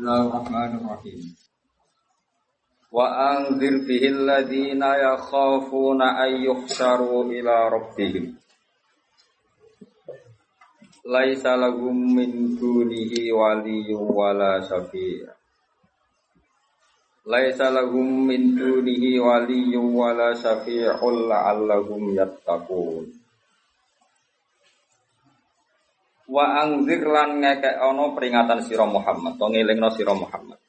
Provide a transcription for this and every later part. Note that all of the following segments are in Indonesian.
Bismillahirrahmanirrahim. Wa anzir bihil ladina yakhafuna ay yuhsyaru ila rabbihim. Laisa lahum min dunihi waliyyun wala syafi'. Laisa lahum min dunihi waliyyun wala syafi'un la'allahum yattaqun. Wa anzir lan ngekek ana peringatan sira Muhammad, to ngelingno sira Muhammad.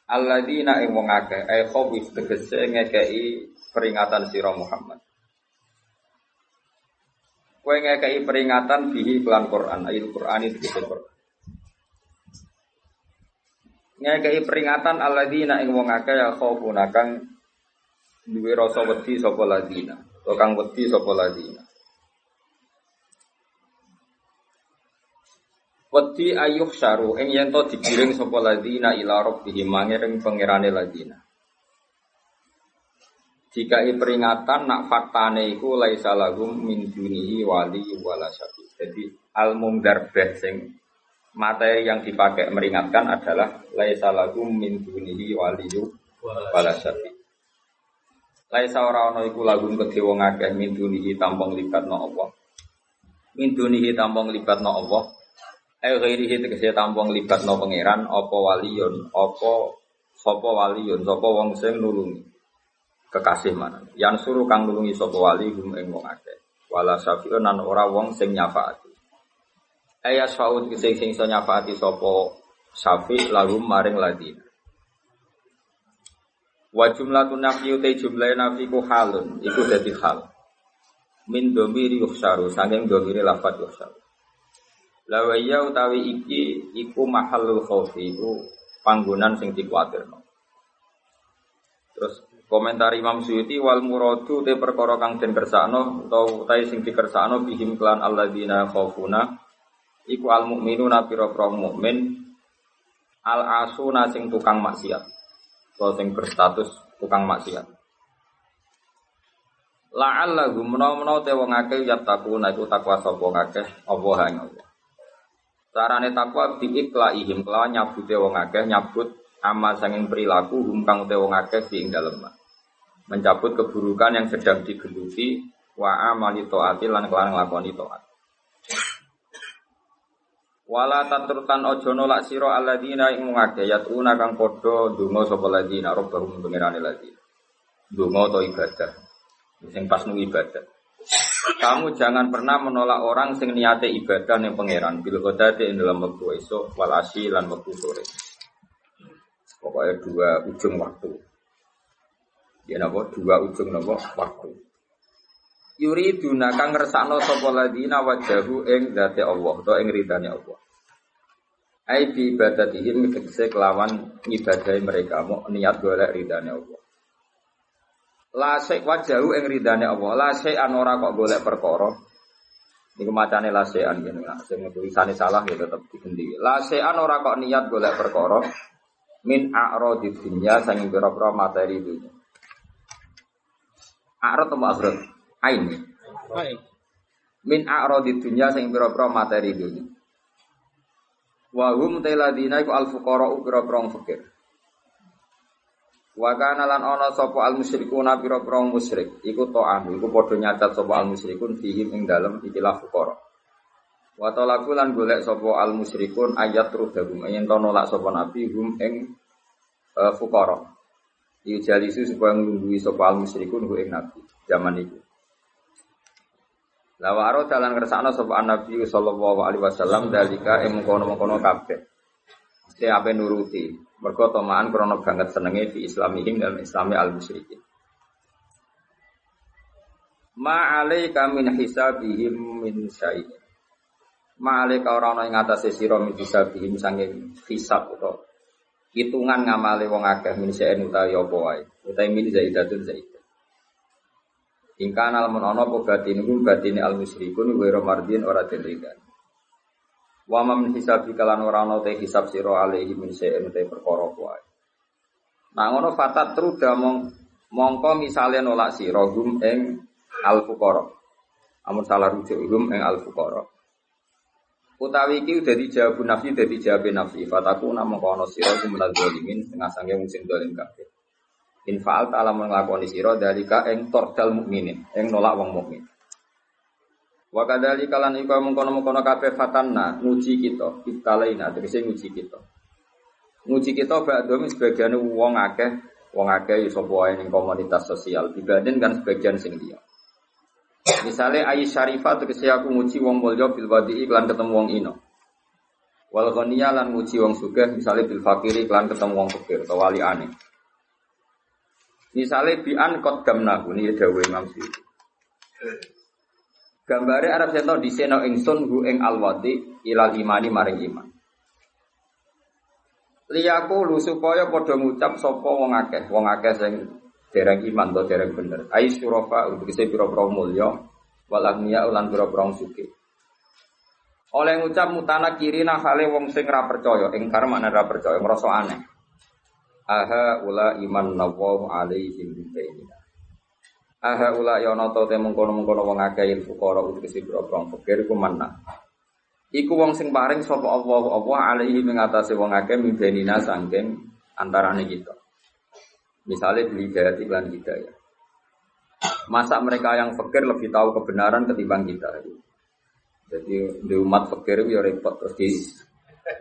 Alladzina ing wong akeh ai khawif tegese ngekeki peringatan sira Muhammad. Kowe ngekeki peringatan bihi kelan Quran, ayat Quran itu Quran. Ngekeki peringatan alladzina ing wong akeh ya khawfuna kang duwe rasa wedi sapa ladina, to kang wedi sapa ladina. Wedi ayuh syaru ing yen to digiring sapa ladina ila rabbihim mangering pangerane ladina. Jika peringatan nak faktane iku laisa lahum min dunihi wali wala syafi. Jadi al-mundar sing materi yang dipakai meringatkan adalah laisa lahum min dunihi wali wala syafi. Laisa ora ana iku lahum kedhe wong akeh min dunihi tampung libatno Allah. Min dunihi tampung libatno Allah. Ayo ghairihi tegese tampung libatno pangeran apa waliyun apa sapa waliyun sapa wong sing nulungi kekasih mana yang suruh kang nulungi sapa wali hum ing wong akeh wala syafi'un nan ora wong sing nyafaati aya syaud sing iso nyafaati sapa syafi' lahum maring ladina wa jumlatun nafyu te jumlah nafiku halun iku dadi hal min dhamiri yuhsyaru saking dhamiri lafadz yuhsyaru. Lawaya utawi iki iku mahallul khaufi iku panggonan sing dikuwatirno. Terus komentar Imam Suyuti wal muradu te perkara kang den kersakno utawa sing dikersakno bihim klan alladzina khaufuna iku al mukminuna pira-pira mukmin al asuna sing tukang maksiat utawa sing berstatus tukang maksiat. La'allahum menawa te wong akeh yattaquna iku takwa sapa akeh apa hang Allah. Carane takwa diiklaihim kelawan nyabute wong akeh nyabut amal sanging perilaku hum kang te wong akeh ing dalem. Mencabut keburukan yang sedang digeluti wa amali taati lan kelan nglakoni taat. Wala tatrutan aja nolak sira alladzina ing akeh yatuna kang padha ndonga sapa ladina robbahum pengerane ladina. Ndonga atau ibadah. Sing pas nu ibadah. Kamu jangan pernah menolak orang sing niate ibadah ning pangeran bil ghadati ing dalam wektu esuk wal asyi lan wektu sore. Pokoknya dua ujung waktu. Ya napa dua ujung napa waktu. Yuriduna kang ngersakno sapa ladina wajahu ing dzate Allah utawa ing ridane Allah. Ai bi ibadatihim tegese kelawan ibadahe mereka mau niat golek ridane Allah. La syai' wajahu ing ridane Allah. La syai'an ora kok golek perkara. Niku macane la syai'an ngene lho. Sing tulisane salah ya tetep digendi. La syai'an ora kok niat golek perkara min a'radi dunya sanging pira-pira materi dunya. A'rad atau a'rad? Ain. Min a'radi dunya sanging pira-pira materi dunya. Wa hum tailadina iku al-fuqara pira-pira fakir. Wa kana lan ana sapa al-musyrikuna pira-pira musyrik iku ta'am iku padha nyacat sapa al-musyrikun fihim ing dalem ikilah fuqara. Wa talaku lan golek sapa al-musyrikun ayat rudhum yen to nolak sapa nabi hum ing fuqara. Iki jalisu supaya nglungguhi sapa al-musyrikun ing nabi zaman iku. La waro dalan ngersakno sapa nabi sallallahu alaihi wasallam dalika ing mengkono-mengkono kabeh. Mesti ape nuruti. Mergo tomaan krana banget senenge di islamihim dalam islami al-musyrikin. Ma alaika min hisabihim min syai'. Ma alaika ora ana ing atase sira min hisabihim sanging hisab utawa hitungan ngamale wong akeh min syai' utawi apa wae. Utawi min zaidatun zaidah. Ingkana lamun ana apa batine al-musyrikun wa mardin ora den. Wa man hisabi kalan ora ana te hisab sira alaihi min syai'in te perkara wae. Nah ngono fatat truda mongko misale nolak sira hum ing al fuqara. Amun salah rujuk hum ing al fuqara. Utawi iki dadi jawab nafsi dadi jawab nafsi. Fataku namung kono sira kumulal zalimin setengah sange wong sing dolim kabeh. In fa'al ta'ala nglakoni sira dalika ing tordal mukminin, ing nolak wong mukmin. Wa kadzalika lan iku mengkono-mengkono kabeh fatanna nguji kita, ibtalaina tegese nguji kita. Nguji kita bakdome sebagian wong akeh iso wae ning komunitas sosial dibanding kan sebagian sing liya. Misale ayi syarifah tegese aku nguji wong mulya bil wadi iklan ketemu wong ino. Wal ghaniya lan nguji wong sugih misale bil fakiri iklan ketemu wong fakir utawa wali ane. Misale bi'an qaddamnahu ni dawuh Imam Suyuti. Gambare Arab sento diseno ingsun hu ing alwadi ilal imani maring iman. Liyaku lu supaya padha ngucap sapa wong akeh sing dereng iman to dereng bener. Ai syurafa untuk isi pira-pira mulya wal agniya lan pira-pira sugih. Oleh ngucap mutana kirina hale wong sing ra percaya, ingkar makna ra percaya, ngrasa aneh. Aha ula iman nawahu alaihim bainina. Aha ula ya ana ta mengkono-mengkono wong akeh fuqara untuk isi pira-pira fakir iku mana. Iku wong sing paring sapa Allah alaihi mengatasi wong akeh mimbenina saking antarane kita. Misalnya beli hidayah iklan hidayah. Masa mereka yang fakir lebih tahu kebenaran ketimbang kita. Jadi di umat fakir itu ya repot terus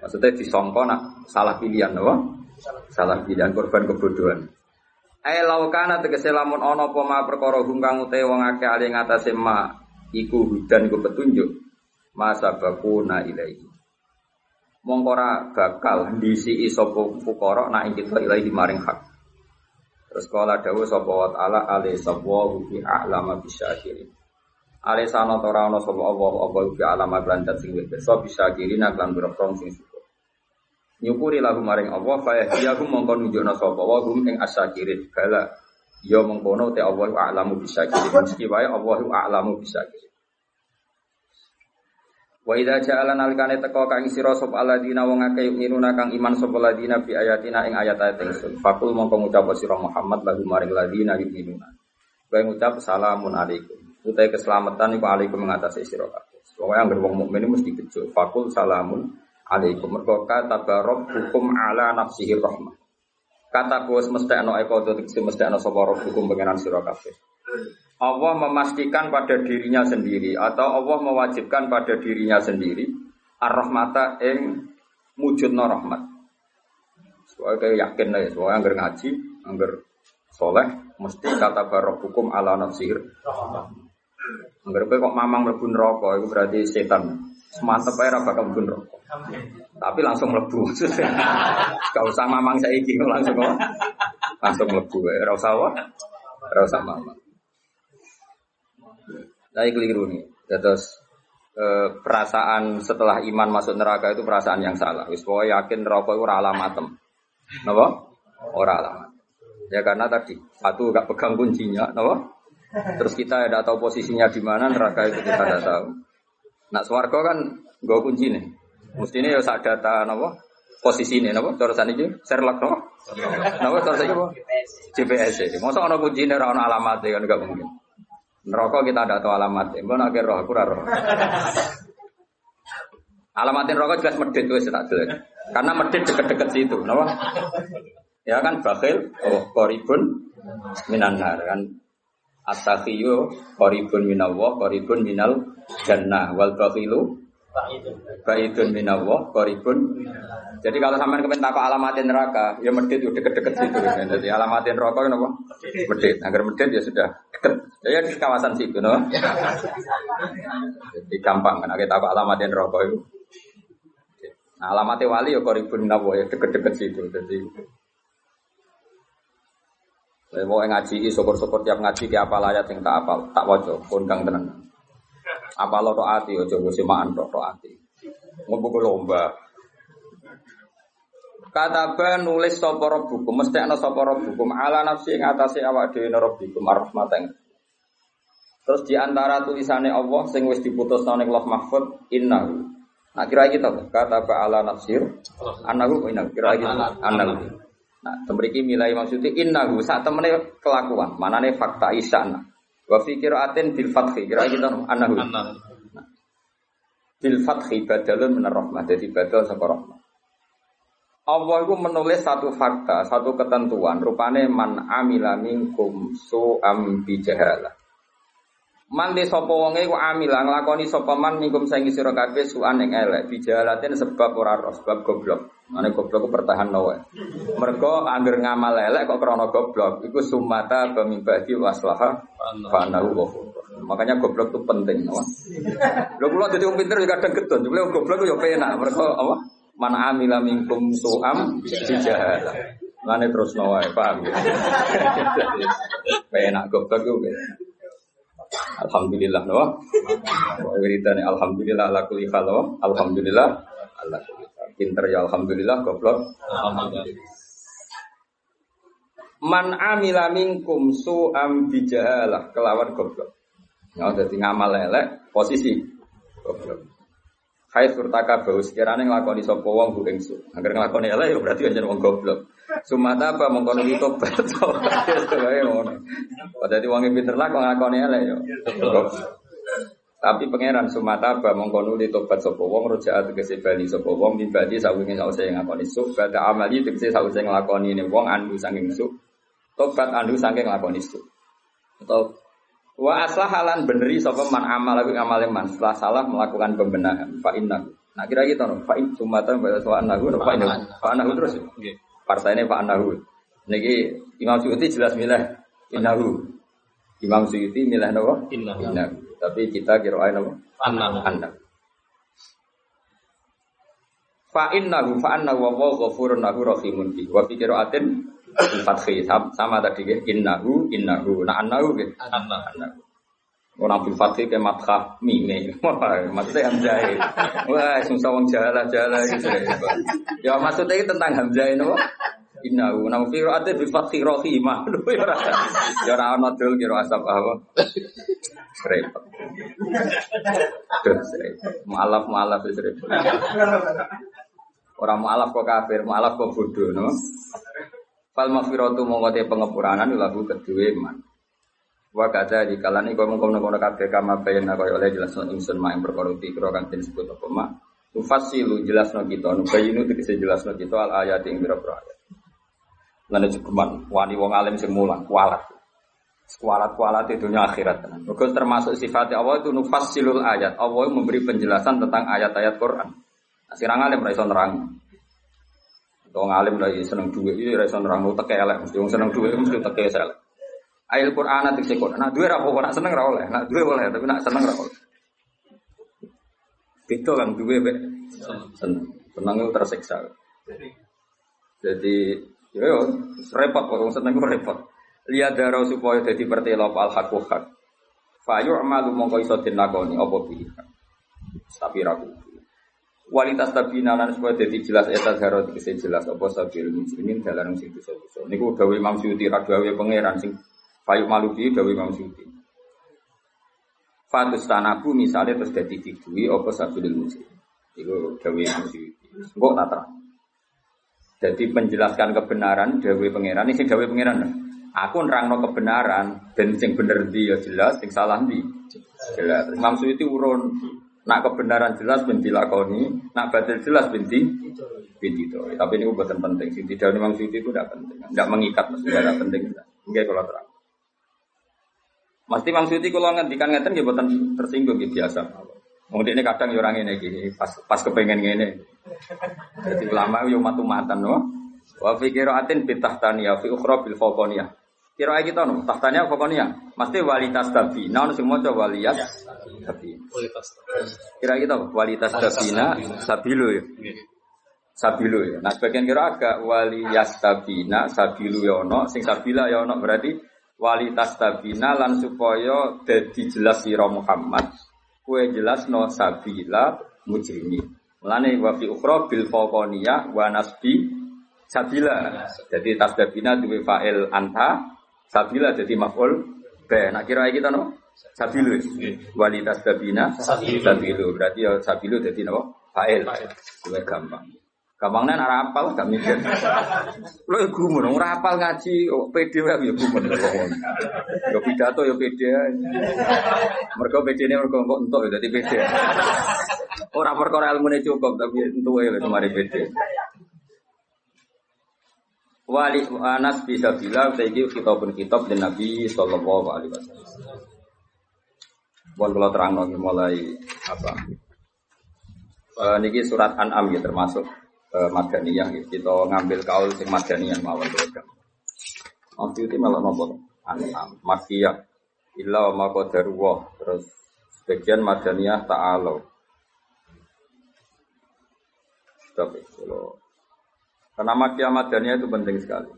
maksudnya disongko nak salah pilihan, no? Salah pilihan korban kebodohan. Laukana tegese lamun ana apa ma perkara hungkang ute wong akeh ali ngatasé ma iku hudan iku petunjuk. Masa bakuna ilaihi. Mongko ora bakal ndisi sapa fuqara nak kita ilaihi maring hak. Terus kala dawuh sapa wa ta'ala ali sabwa bi a'lama bisyakirin. Ali sana ora ana sapa Allah bi a'lama glandat sing wis bisyakirin lan berprong sing syukur. Nyukuri lagu maring Allah fa ya hum mongko nunjukna sapa wa hum ing asyakirin bala ya mengkono te Allah a'lamu bisyakirin meski wae Allah a'lamu bisyakirin. Wa idza ja'ala nalikane teka kang sira sapa alladzina wong akeh minuna kang iman sapa alladzina bi ayatina ing ayat-ayat ingsun. Fakul mongko ngucap sira Muhammad lagu maring alladzina minuna. Bae ngucap salamun alaikum. Utai keselamatan iku alaikum mengatasi sira kabeh. Pokoke anggere wong mukmin mesti bejo. Fakul salamun alaikum. Mergo kata rabbukum ala nafsihi rahmah. Kata bos mesti ana eko mesti ana sapa rabbukum pengenan sira kabeh. Allah memastikan pada dirinya sendiri atau Allah mewajibkan pada dirinya sendiri ar-rahmata ing mujudna rahmat. Soale yakin lah ya, soale angger ngaji, angger soleh mesti kata rabbukum ala nafsir. Angger kowe kok mamang mlebu neraka iku berarti setan. Semantep ae ora bakal mlebu neraka. Tapi langsung mlebu. Gak usah mamang saiki langsung mlebu ae ora usah mamang. Saya keliru nih. Terus perasaan setelah iman masuk neraka itu perasaan yang salah. Wis pokoke yakin neraka itu ora alamatem. Napa? Ora alamat. Ya karena tadi satu enggak pegang kuncinya, napa? Terus kita tidak tahu posisinya di mana neraka itu kita tidak tahu. Nak swarga kan nggo kuncine. Mestine ya sak data napa? Posisine napa? Cara saniki Sherlock napa? Napa cara saniki apa? GPS. Mosok ana kuncine ora ana alamate kan enggak mungkin. Neraka kita tidak tahu alamatnya. Mbak nak roh aku roh. Alamatin neraka jelas medit wis tak jelas. Karena medit deket-deket situ, napa? Ya kan bakhil, qaribun minan nar kan. At-taqiyyu qaribun minallah, qaribun minal jannah wal bakhilu baidun minallah, qaribun. Jadi kalau sampean kepen takok alamatin neraka, ya medit yo deket-deket situ. Jadi alamatin neraka napa? Medit. Agar medit ya sudah deket. Ya di kawasan situ, no. Jadi gampang kan kita takok alamatin neraka itu. Nah, alamatnya wali ya qaribun minallah ya deket-deket situ. Jadi saya mau ngaji, syukur-syukur tiap ngaji ke apal ayat yang tak apal, tak wajo, kondang tenan. Apal lo roati, ojo musimaan roati. Ngobok lomba. Kataba nulis sapa rabbukum mesti ana sapa rabbukum ala nafsi ing atase awak dhewe rabbukum arrahmatan. Terus di antara tulisane Allah sing wis diputusno ning Lauh Mahfuz innahu. Nah kira iki to kataba ala nafsir annahu innahu kira iki annahu. Nah temriki milai maksudnya innahu sak temene kelakuan manane fakta isana. Wa fi qiraatin bil fathi kira iki to annahu. bil fathi badalun minar rahmah, dadi badal saka rahmah. Allah itu menulis satu fakta, satu ketentuan, rupane man amila minkum su'am bijahalah. Man de sapa wonge iku amila nglakoni sapa man minkum sing sira kabeh su'an ing elek bijahalatin sebab ora roh, sebab goblok. Mane goblok ku pertahanno wae. Mergo anggere ngamal elek kok krana goblok, iku sumata bamimbadi waslaha fanahu ghafur. Makanya goblok itu penting, no? Lho kula dadi wong pinter ya kadang gedon, jebule goblok ku ya penak, mergo apa? Man amila minkum su'am bijahalah. Mane terus no wae, paham ya? Penak goblok ku. Alhamdulillah, no? Wiridane alhamdulillah ala kulli hal, no? Alhamdulillah ala kulli hal. Pinter ya alhamdulillah, goblok alhamdulillah. Man amila minkum su'am bijahalah kelawan goblok. Ya dadi ngamal elek posisi goblok. Hai surtaka bau sekirane nglakoni sapa wong ku ing su. Angger nglakoni elek ya berarti anjen wong goblok. Sumata apa mongkon tobat wae ngono. Dadi wong pinter lah kok nglakoni elek ya. Tapi pangeran sumata apa mongkon tobat sapa wong rojak tegese bali sapa wong mibadi sawinge sause nglakoni su, bada amali tegese sause nglakoni ne wong andu saking su. Tobat andu saking nglakoni su. Atau wa aslahalan beneri sapa man amal abi amale man setelah salah melakukan pembenahan fa inna. Nah kira gitu no fa in sumatan wa annahu fa annahu terus nggih. Partane fa annahu. Niki Imam Suyuti jelas milih innahu. Imam Suyuti milih napa? Innahu. Tapi kita kira napa? Annahu. Fa innahu wa ghafurun lahu rahimun bi. Wa fi qiraatin fathi sama tadi ke innahu nah annahu ke annahu orang bil fathi ke mathah mime maksudnya hamzah wah susah wong jala gitu ya maksudnya tentang hamzah itu innahu nah fi qira'ati bil fathi rahimah ya ora ana dul kira asap apa repot mualaf repot orang mualaf kok kafir mualaf kok bodoh no. Fal maghfiratu mongko te pengepuranan lagu kedue man. Wa kadza dikalani kok mengkono-kono kabeh kama bayana kaya oleh jelasno ingsun mak ing perkara dikira kang disebut apa mak. Tufassilu jelasno kita, nubayinu tegese jelasno kita al ayat ing pira-pira ayat. Lan cukuman wani wong alim sing mulang kualat. Kualat di dunia akhirat tenan. Mergo termasuk sifat Allah itu nufassilul ayat. Allah memberi penjelasan tentang ayat-ayat Quran. Nah, sing alim ra iso nerang. Wong alim lagi seneng duit, iki ra iso nerangno teke elek, mesti wong seneng duit mesti teke elek. Ayat Quran tegese Quran. Nah, duwe ra apa nak seneng ra oleh. Nak duwe oleh, tapi nak seneng ra oleh. Itu kan duwe mek seneng. Seneng itu tersiksa. Jadi, yo repot kok wong seneng kok repot. Lihat daro supaya dadi pertelo al haqq haq. Fa yu'malu mongko iso dilakoni apa piye. Tapi ra kualitas tabina lan supaya dadi jelas eta zaro dikese jelas apa sabil muslimin dalan sing dosa-dosa. Niku dawuh Imam Suyuti ra dawuh pangeran sing payu maluki dawuh Imam Suyuti. Fatus tanabu misale terus dadi didui apa sabil muslim. Iku dawuh Imam Suyuti. Engko tak terang. Jadi menjelaskan kebenaran dawuh pangeran iki dawuh pangeran. Aku nerangno kebenaran ben sing bener ndi ya jelas, sing salah ndi jelas. Imam Suyuti urun nak kebenaran jelas ben dilakoni, nak batil jelas ben itu. Tapi ini bukan penting. Sing tidak memang itu tidak penting. Tidak mengikat mesti tidak penting. Nggih kalau terang. Mesti Imam Suyuti kalau ngendikan ngeten nggih boten tersinggung nggih biasa. Wong dekne kadang yo ora ngene iki, pas kepengin ngene. Jadi ulama yo matu-matan no. Wa fi qira'atin bi tahtaniyah fi ukhra bil fawqaniyah. Kira kita no, tahtanya fawqaniyah. Mesti walitas tabina ono sing maca waliyas tabina. Kira kita walitas tabina sabilu ya. Sabilu ya. Nah sebagian kira agak waliyas tabina sabilu ya ono, sing sabila ya ono berarti walitas tabina lan supaya dadi jelas sira Muhammad. Kue jelas no sabila mujrimi. Mulane wa fi ukhra bil fawqaniyah wa nasbi sabila. Jadi tasbabina duwe fa'il anta, sabila jadi maf'ul be. Nak kira kita no sabilu. Wali tasbabina sabilu. Berarti ya sabilu jadi no fa'il. Luwih gampang. Gampangnya ora apal gak mikir. Lho gumun ora apal ngaji, pede wae ya gumun. Yo pidato yo pede. Mergo pedene mergo kok entuk dadi pede. Ora perkara ilmune cukup tapi entuke lho mari pede. Wali Anas bisa bilang saiki kitabun kitab dan Nabi sallallahu alaihi wasallam. Bon kula terangno mulai apa? Niki surat An'am ya termasuk Madaniyah ya. Kita ngambil kaul sing Madaniyah mawon to. Waktu itu malah nopo An'am Makkiyah illa wa ma qadarullah terus sebagian Madaniyah ta'ala. Tapi kalau karena Makkiyah Madaniyah itu penting sekali.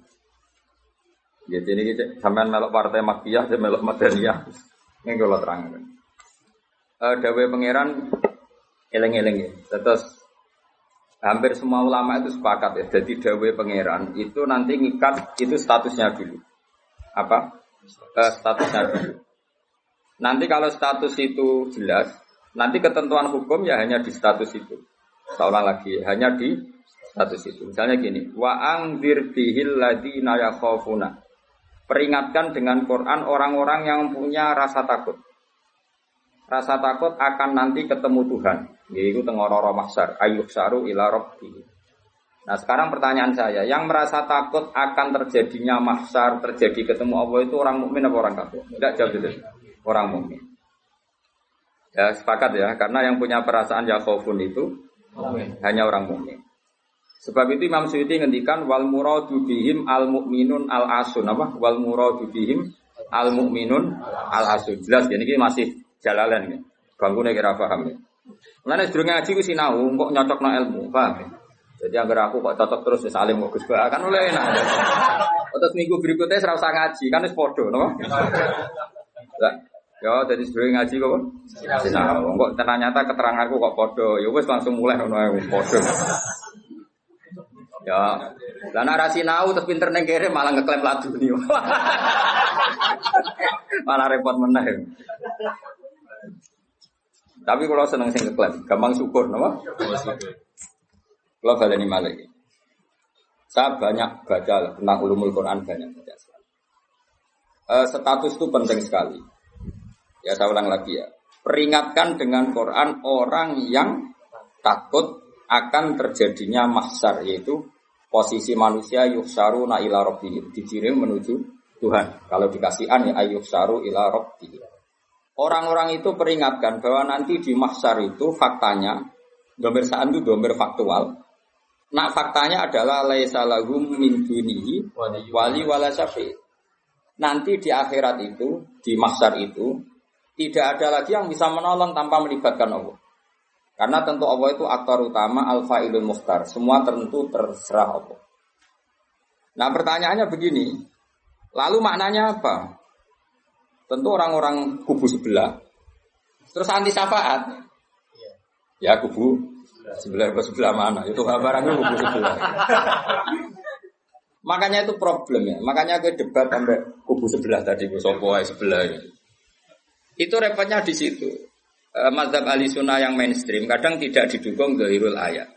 Jadi ini sampean melok partai Makkiyah, saya melok Madaniyah. Ini kalau terangkan. Dawe pangeran eleng-eleng ya. Terus hampir semua ulama itu sepakat ya. Jadi dawe pangeran itu nanti ngikat itu statusnya dulu. Apa? Statusnya dulu. Nanti kalau status itu jelas, nanti ketentuan hukum ya hanya di status itu. Seolah lagi hanya di status itu. Misalnya gini, wa angzir bihil ladina yakhafuna. Peringatkan dengan Quran orang-orang yang punya rasa takut. Rasa takut akan nanti ketemu Tuhan. Yaitu tengororo mahsyar, ayyuhsyaru ila rabbih. Nah, sekarang pertanyaan saya, yang merasa takut akan terjadinya mahsyar, terjadi ketemu Allah itu orang mukmin apa orang kafir? Enggak jawab itu. Orang mukmin. Ya, sepakat ya, karena yang punya perasaan yakhafun itu hanya orang mukmin. Sebab itu Imam Suyuti ngendikan wal muradu bihim al mukminun al asun apa wal muradu bihim al mukminun al asun. Jelas ya niki masih jalalan ya. Bangkune kira paham ya. Lan nek durung ngaji ku sinau kok nyocokno ilmu, paham ya. Jadi anggere aku kok cocok terus wis alim kok Gus Ba kan oleh enak. Terus minggu berikutnya ora usah ngaji kan wis padha napa? Lah ya jadi durung ngaji kok sinau. Kok ternyata keteranganku kok padha. Ya wis langsung mulai ngono ae padha. Ya, lah nek ra sinau terus pinter ning kere malah ngeklaim laduni. Malah repot meneh. Tapi kalau seneng sing ngeklaim, gampang syukur napa? Kalau baleni malih. Saya banyak baca tentang ulumul Quran banyak baca sekali. Status itu penting sekali. Ya saya ulang lagi ya. Peringatkan dengan Quran orang yang takut akan terjadinya mahsyar yaitu posisi manusia yuhsyaru ila rabbihim dikirim menuju Tuhan. Kalau dikasih an ya yuhsyaru ila rabbihim. Orang-orang itu peringatkan bahwa nanti di mahsyar itu faktanya dhamir sa'an itu dhamir faktual. Nah faktanya adalah laisa lahum min dunihi wali wala syafi'. Nanti di akhirat itu, di mahsyar itu tidak ada lagi yang bisa menolong tanpa melibatkan Allah. Karena tentu Allah itu aktor utama al-fa'ilul mukhtar. Semua tentu terserah Allah. Nah pertanyaannya begini. Lalu maknanya apa? Tentu orang-orang kubu sebelah. Terus anti syafaat. Ya kubu sebelah mana? Itu barangnya kubu sebelah. Makanya itu problem ya. Makanya ke debat sampai kubu sebelah tadi. Sopo sebelah. Itu repotnya di situ. Mazhab ahli sunnah yang mainstream kadang tidak didukung zahirul ayat.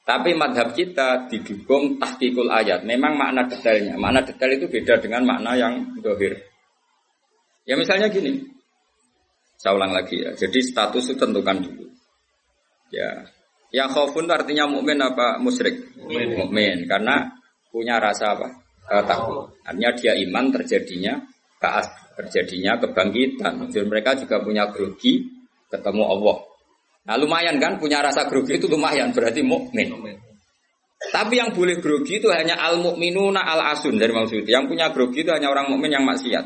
Tapi mazhab kita didukung tahqiqul ayat. Memang makna detailnya. Makna detail itu beda dengan makna yang zahir. Ya misalnya gini. Saya ulang lagi ya. Jadi status itu tentukan dulu. Ya. Ya khaufun artinya mukmin apa musyrik? Mukmin. Karena punya rasa apa? Takut. Artinya dia iman terjadinya ba'ats. Terjadinya kebangkitan. Jadi mereka juga punya grogi ketemu Allah. Nah lumayan kan punya rasa grogi itu lumayan berarti mukmin. Tapi yang boleh grogi itu hanya al mukminuna al asun dari maksud. Yang punya grogi itu hanya orang mukmin yang maksiat.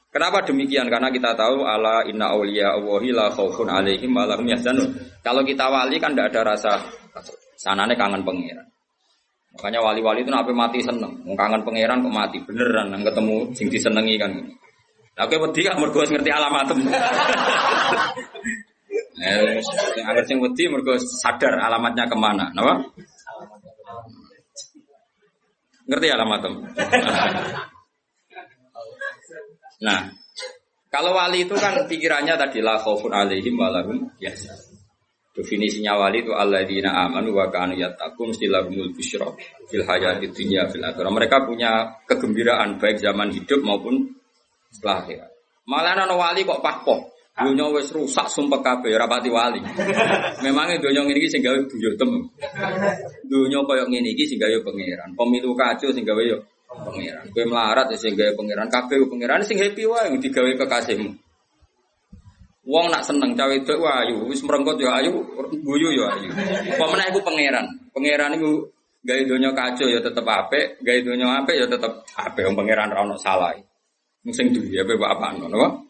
Kenapa demikian? Karena kita tahu ala inna auliya Allahi la khaufun alaihim wa lahum yahzanun. Kalau kita wali kan tidak ada rasa sanane kangen pangeran. Makanya wali-wali itu nape mati seneng. Kangen pangeran kok mati beneran nang ketemu sing disenengi kan. Oke, wedi gak mergo ngerti alamatem. Agar sing wedi mergo sadar alamatnya kemana, napa? Ngerti alamatem. Nah, kalau wali itu kan pikirannya tadi la khaufun alaihim wa lahum yahzanun. Definisinya wali itu alladzina amanu wa kanu yattaqun mesti lahumul busyra fil hayatid dunya fil akhirah. Mereka punya kegembiraan baik zaman hidup maupun setelah akhirat. Malah ana wali kok pahpoh. Dunya wis rusak sumpek kabeh ora pati wali. Memangnya dunya ngene iki sing gawe buyutem. Dunya koyo ngene iki sing gawe pangeran. Pemilu kacau sing gawe yo pangeran. Kowe melarat sing gawe pangeran, kabeh pangeran sing happy wae digawe kekasihmu. Wong nak seneng cawe wedok ayu, wis merengkot yo ayu, guyu yo ayu. Apa meneh iku pangeran. Pangeran iku gawe donya kacau ya tetep apik, gawe donya apik ya tetep apik. Wong pangeran ra ono salah. Sing duwe ape apa ngono.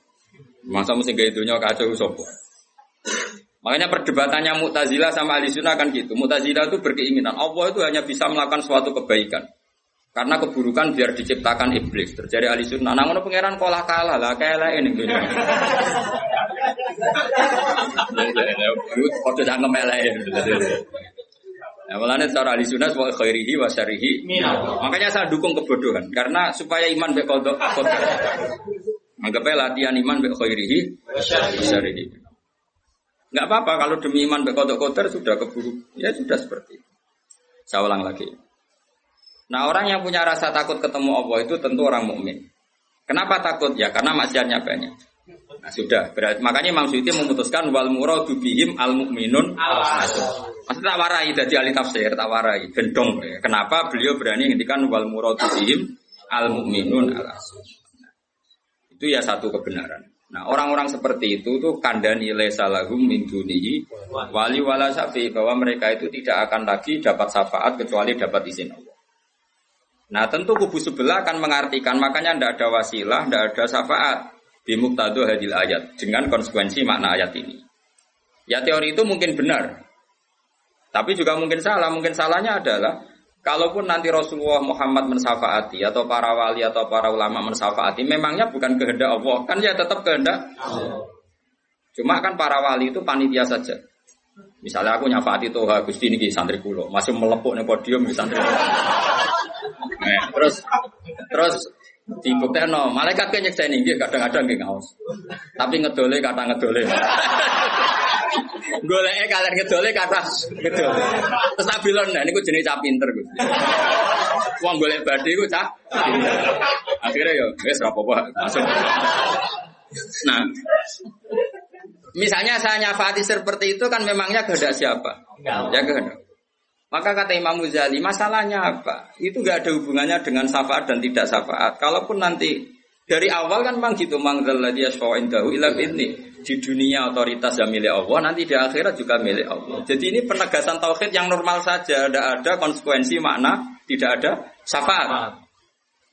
Masa mesti gawe donya kacau sapa? Makanya perdebatannya Mu'tazilah sama Ahlussunnah kan gitu. Mu'tazilah itu berkeinginan Allah itu hanya bisa melakukan suatu kebaikan. Karena keburukan biar diciptakan iblis. Terjadi Ahlussunnah. Nah ngono pangeran kalah lah keleke ning dunya. Foto jangan melek. Nah, malahnya secara Ahlussunnah wa khairihi wa syarrihi. Makanya saya dukung kebodohan karena supaya iman mbek qada. Anggapnya latihan iman mbek khairihi wa syarrihi. Enggak apa-apa kalau demi iman mbek qada sudah keburu. Ya sudah seperti itu. Saya ulang lagi. Nah, orang yang punya rasa takut ketemu Allah itu tentu orang mukmin. Kenapa takut? Ya karena maksiatnya banyak. Nah, sudah. Berarti, makanya Imam Suyuti memutuskan wal muradu bihim al mukminun Maksudnya tak warai dari ahli tafsir, tak warai gendong. Kenapa beliau berani ngendikan wal muradu bihim al mukminun Itu ya satu kebenaran. Nah, orang-orang seperti itu tuh kandani laisa lahum min dunihi wali wala syafi, bahwa mereka itu tidak akan lagi dapat syafaat kecuali dapat izin Allah. Nah, tentu kubu sebelah akan mengartikan makanya tidak ada wasilah, tidak ada syafaat bi muqtadu hadil ayat dengan konsekuensi makna ayat ini. Ya teori itu mungkin benar. Tapi juga mungkin salah. Mungkin salahnya adalah kalaupun nanti Rasulullah Muhammad mensyafaati atau para wali atau para ulama mensyafaati, memangnya bukan kehendak Allah, kan ya tetap kehendak Allah. Cuma kan para wali itu panitia saja. Misalnya aku nyafaati Toha Gusti niki santri kula, masih melepuk ning podium di santri. Nah, terus dibuktekno, malaikat ke nyekseni nggih kadang-kadang nggih ngaos. Tapi ngedole kata ngedole. Goleke kalian ngedole kata ngedole. Terus tak bilang nah niku jenenge cah pinter Gusti. Wong golek badhe iku cah pinter. Akhire yo wis ora apa-apa masuk. Nah, misalnya saya nyafati seperti itu kan memangnya kehendak siapa? Ya kehendak. Maka kata Imam Ghazali, masalahnya apa? Itu gak ada hubungannya dengan syafaat dan tidak syafaat. Kalaupun nanti dari awal kan memang gitu, mangzalladzi yashfa'u indahu illa bi'idznih. Di dunia otoritas yang milik Allah, nanti di akhirat juga milik Allah. Jadi ini penegasan tauhid yang normal saja, tidak ada konsekuensi makna, tidak ada syafaat.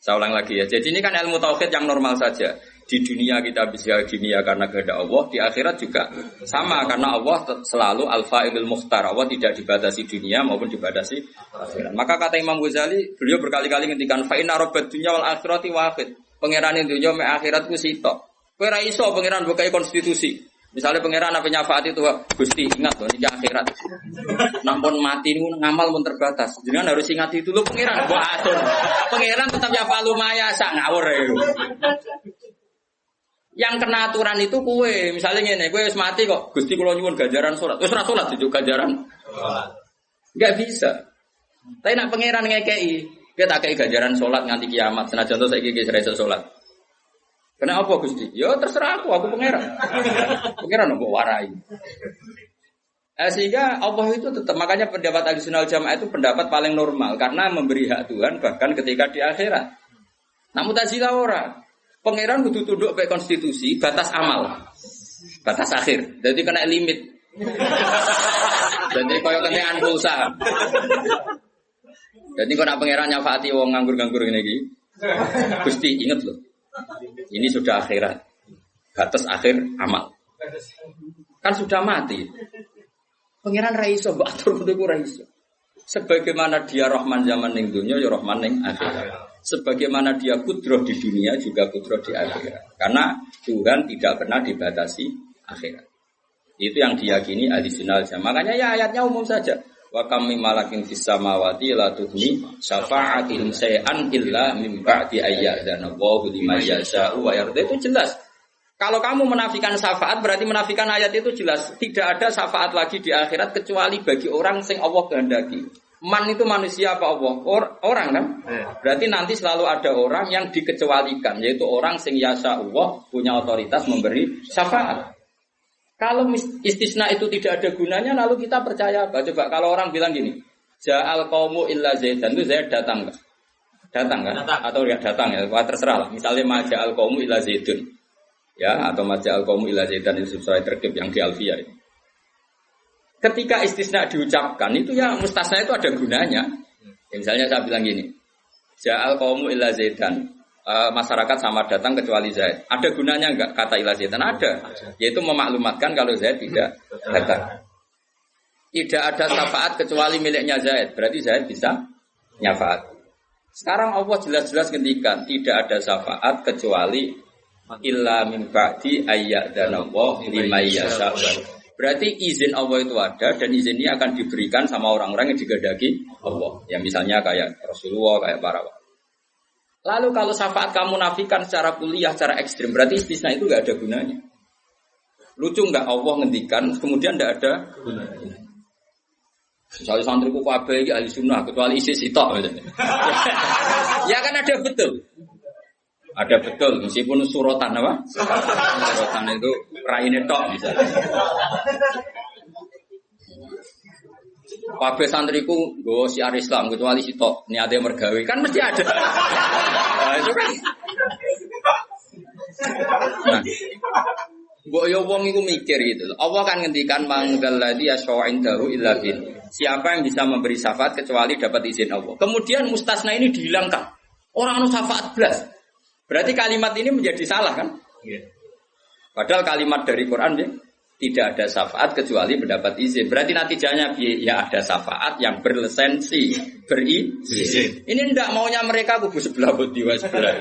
Saya ulang lagi ya. Jadi ini kan ilmu tauhid yang normal saja. Di dunia kita bisa gini ya karena kehendak Allah, di akhirat juga sama karena Allah selalu al-fa'ilul mukhtar. Allah tidak dibatasi dunia maupun dibatasi akhirat. Maka kata Imam Ghazali, beliau berkali-kali ngendikan fa inna rabbad dunya wal akhirati wahid. Pangeran dunya mek akhirat ku sitok. Kowe ra iso pangeran bukai konstitusi. Misalnya pangeran apa nyafaat itu, Gusti ingat loh ini akhirat. Nampun mati niku ngamal mun terbatas. Jenengan harus ingat itu lho pangeran. Mbok atur. Pangeran tetap ya falumaya sak ngawur ya. Yang kena aturan itu kue, misalnya ngene, kue wis mati kok, Gusti kula nyuwun ganjaran salat. Wis ora salat juga ganjaran. Enggak bisa. Tapi nak pangeran ngekei, dia tak kei ganjaran salat nganti kiamat. Senajan to saiki wis ora iso salat. Kena apa Gusti? Ya terserah aku pangeran. Pangeran mbok warai. Sehingga Allah itu tetap, makanya pendapat Ahlussunnah wal Jamaah itu pendapat paling normal karena memberi hak Tuhan bahkan ketika di akhirat. Nah Mu'tazilah ora. Pangeran kudu tunduk ke konstitusi, batas amal, batas akhir. Jadi kena limit. Jadi koyo kentekan pulsa. Jadi kok nak pangeran nyafaati wong nganggur-nganggur ngene iki. Gusti inget loh. Ini sudah akhirat. Batas akhir amal. Kan sudah mati. Pangeran ra iso mbok atur kudu ra iso. Sebagaimana dia Rahman zaman ning dunya ya Rahman ning akhirat. Sebagaimana dia kudroh di dunia juga kudroh di akhirat. Karena Tuhan tidak pernah dibatasi akhirat. Itu yang diyakini Ahlussunnah wal Jamaah. Makanya ya ayatnya umum saja. Wa kam min malakin fis samawati la tughni syafa'atihim shay'an illa min ba'di ayyadzana Allahu liman yasha'u wa yarda. Itu jelas. Kalau kamu menafikan syafaat berarti menafikan ayat itu jelas. Tidak ada syafaat lagi di akhirat kecuali bagi orang sing Allah kehendaki. Man itu manusia apa Allah? Orang kan? Berarti nanti selalu ada orang yang dikecualikan, yaitu orang sing yasa Allah punya otoritas memberi syafaat. Kalau istisna itu tidak ada gunanya, lalu kita percaya apa? Coba kalau orang bilang gini, Ja'al qaumu illa Zaidan, itu Zaid datang nggak? Datang kan? Atau nggak datang ya? Wah, terserah lah. Misalnya Maja'al qaumu illa Zaidun, ya, atau Maja'al qaumu illa Zaidan itu sesuai terkib yang di Alfiyah ini. Ketika istisna diucapkan itu ya mustasna itu ada gunanya. Ya, misalnya saya bilang gini, Ja'al qaumu illa Zaidan, masyarakat sama datang kecuali Zaid. Ada gunanya enggak kata illa Zaidan? Ada. Yaitu memaklumatkan kalau Zaid tidak datang. Tidak ada syafaat kecuali miliknya Zaid. Berarti Zaid bisa nyafaat. Sekarang Allah jelas-jelas ngendikan tidak ada syafaat kecuali illa min ba'di ayyadanallahi liman yasha'u. Berarti izin Allah itu ada dan izin ini akan diberikan sama orang-orang yang digedaki Allah. Ya misalnya kayak Rasulullah, kayak para wali. Lalu kalau syafaat kamu nafikan secara kuliah, secara ekstrim, berarti istisna itu nggak ada gunanya. Lucu nggak Allah ngendikan, kemudian nggak ada gunanya. Misalnya santriku kabeh iki ahli sunnah, kecuali isi sitok. Ya kan ada betul. Ada betul, meskipun suratan apa? Suratan itu raine tok misalnya. Kabeh santriku nggo siar Islam kecuali sitok niate mergawe kan mesti ada. Nah, itu kan. Nah, mbok yo wong iku mikir gitu. Allah kan ngendikan mangdalladzi yashfa'indahu illa bin. Siapa yang bisa memberi syafaat kecuali dapat izin Allah. Kemudian mustasna ini dihilangkan. Orang anu syafaat blas. Berarti kalimat ini menjadi salah kan? Padahal kalimat dari Quran ya, tidak ada syafaat kecuali mendapat izin. Berarti natijanya ya ada syafaat yang berlisensi, berizin. Ini tidak maunya mereka kubu sebelah butiwa sebelah.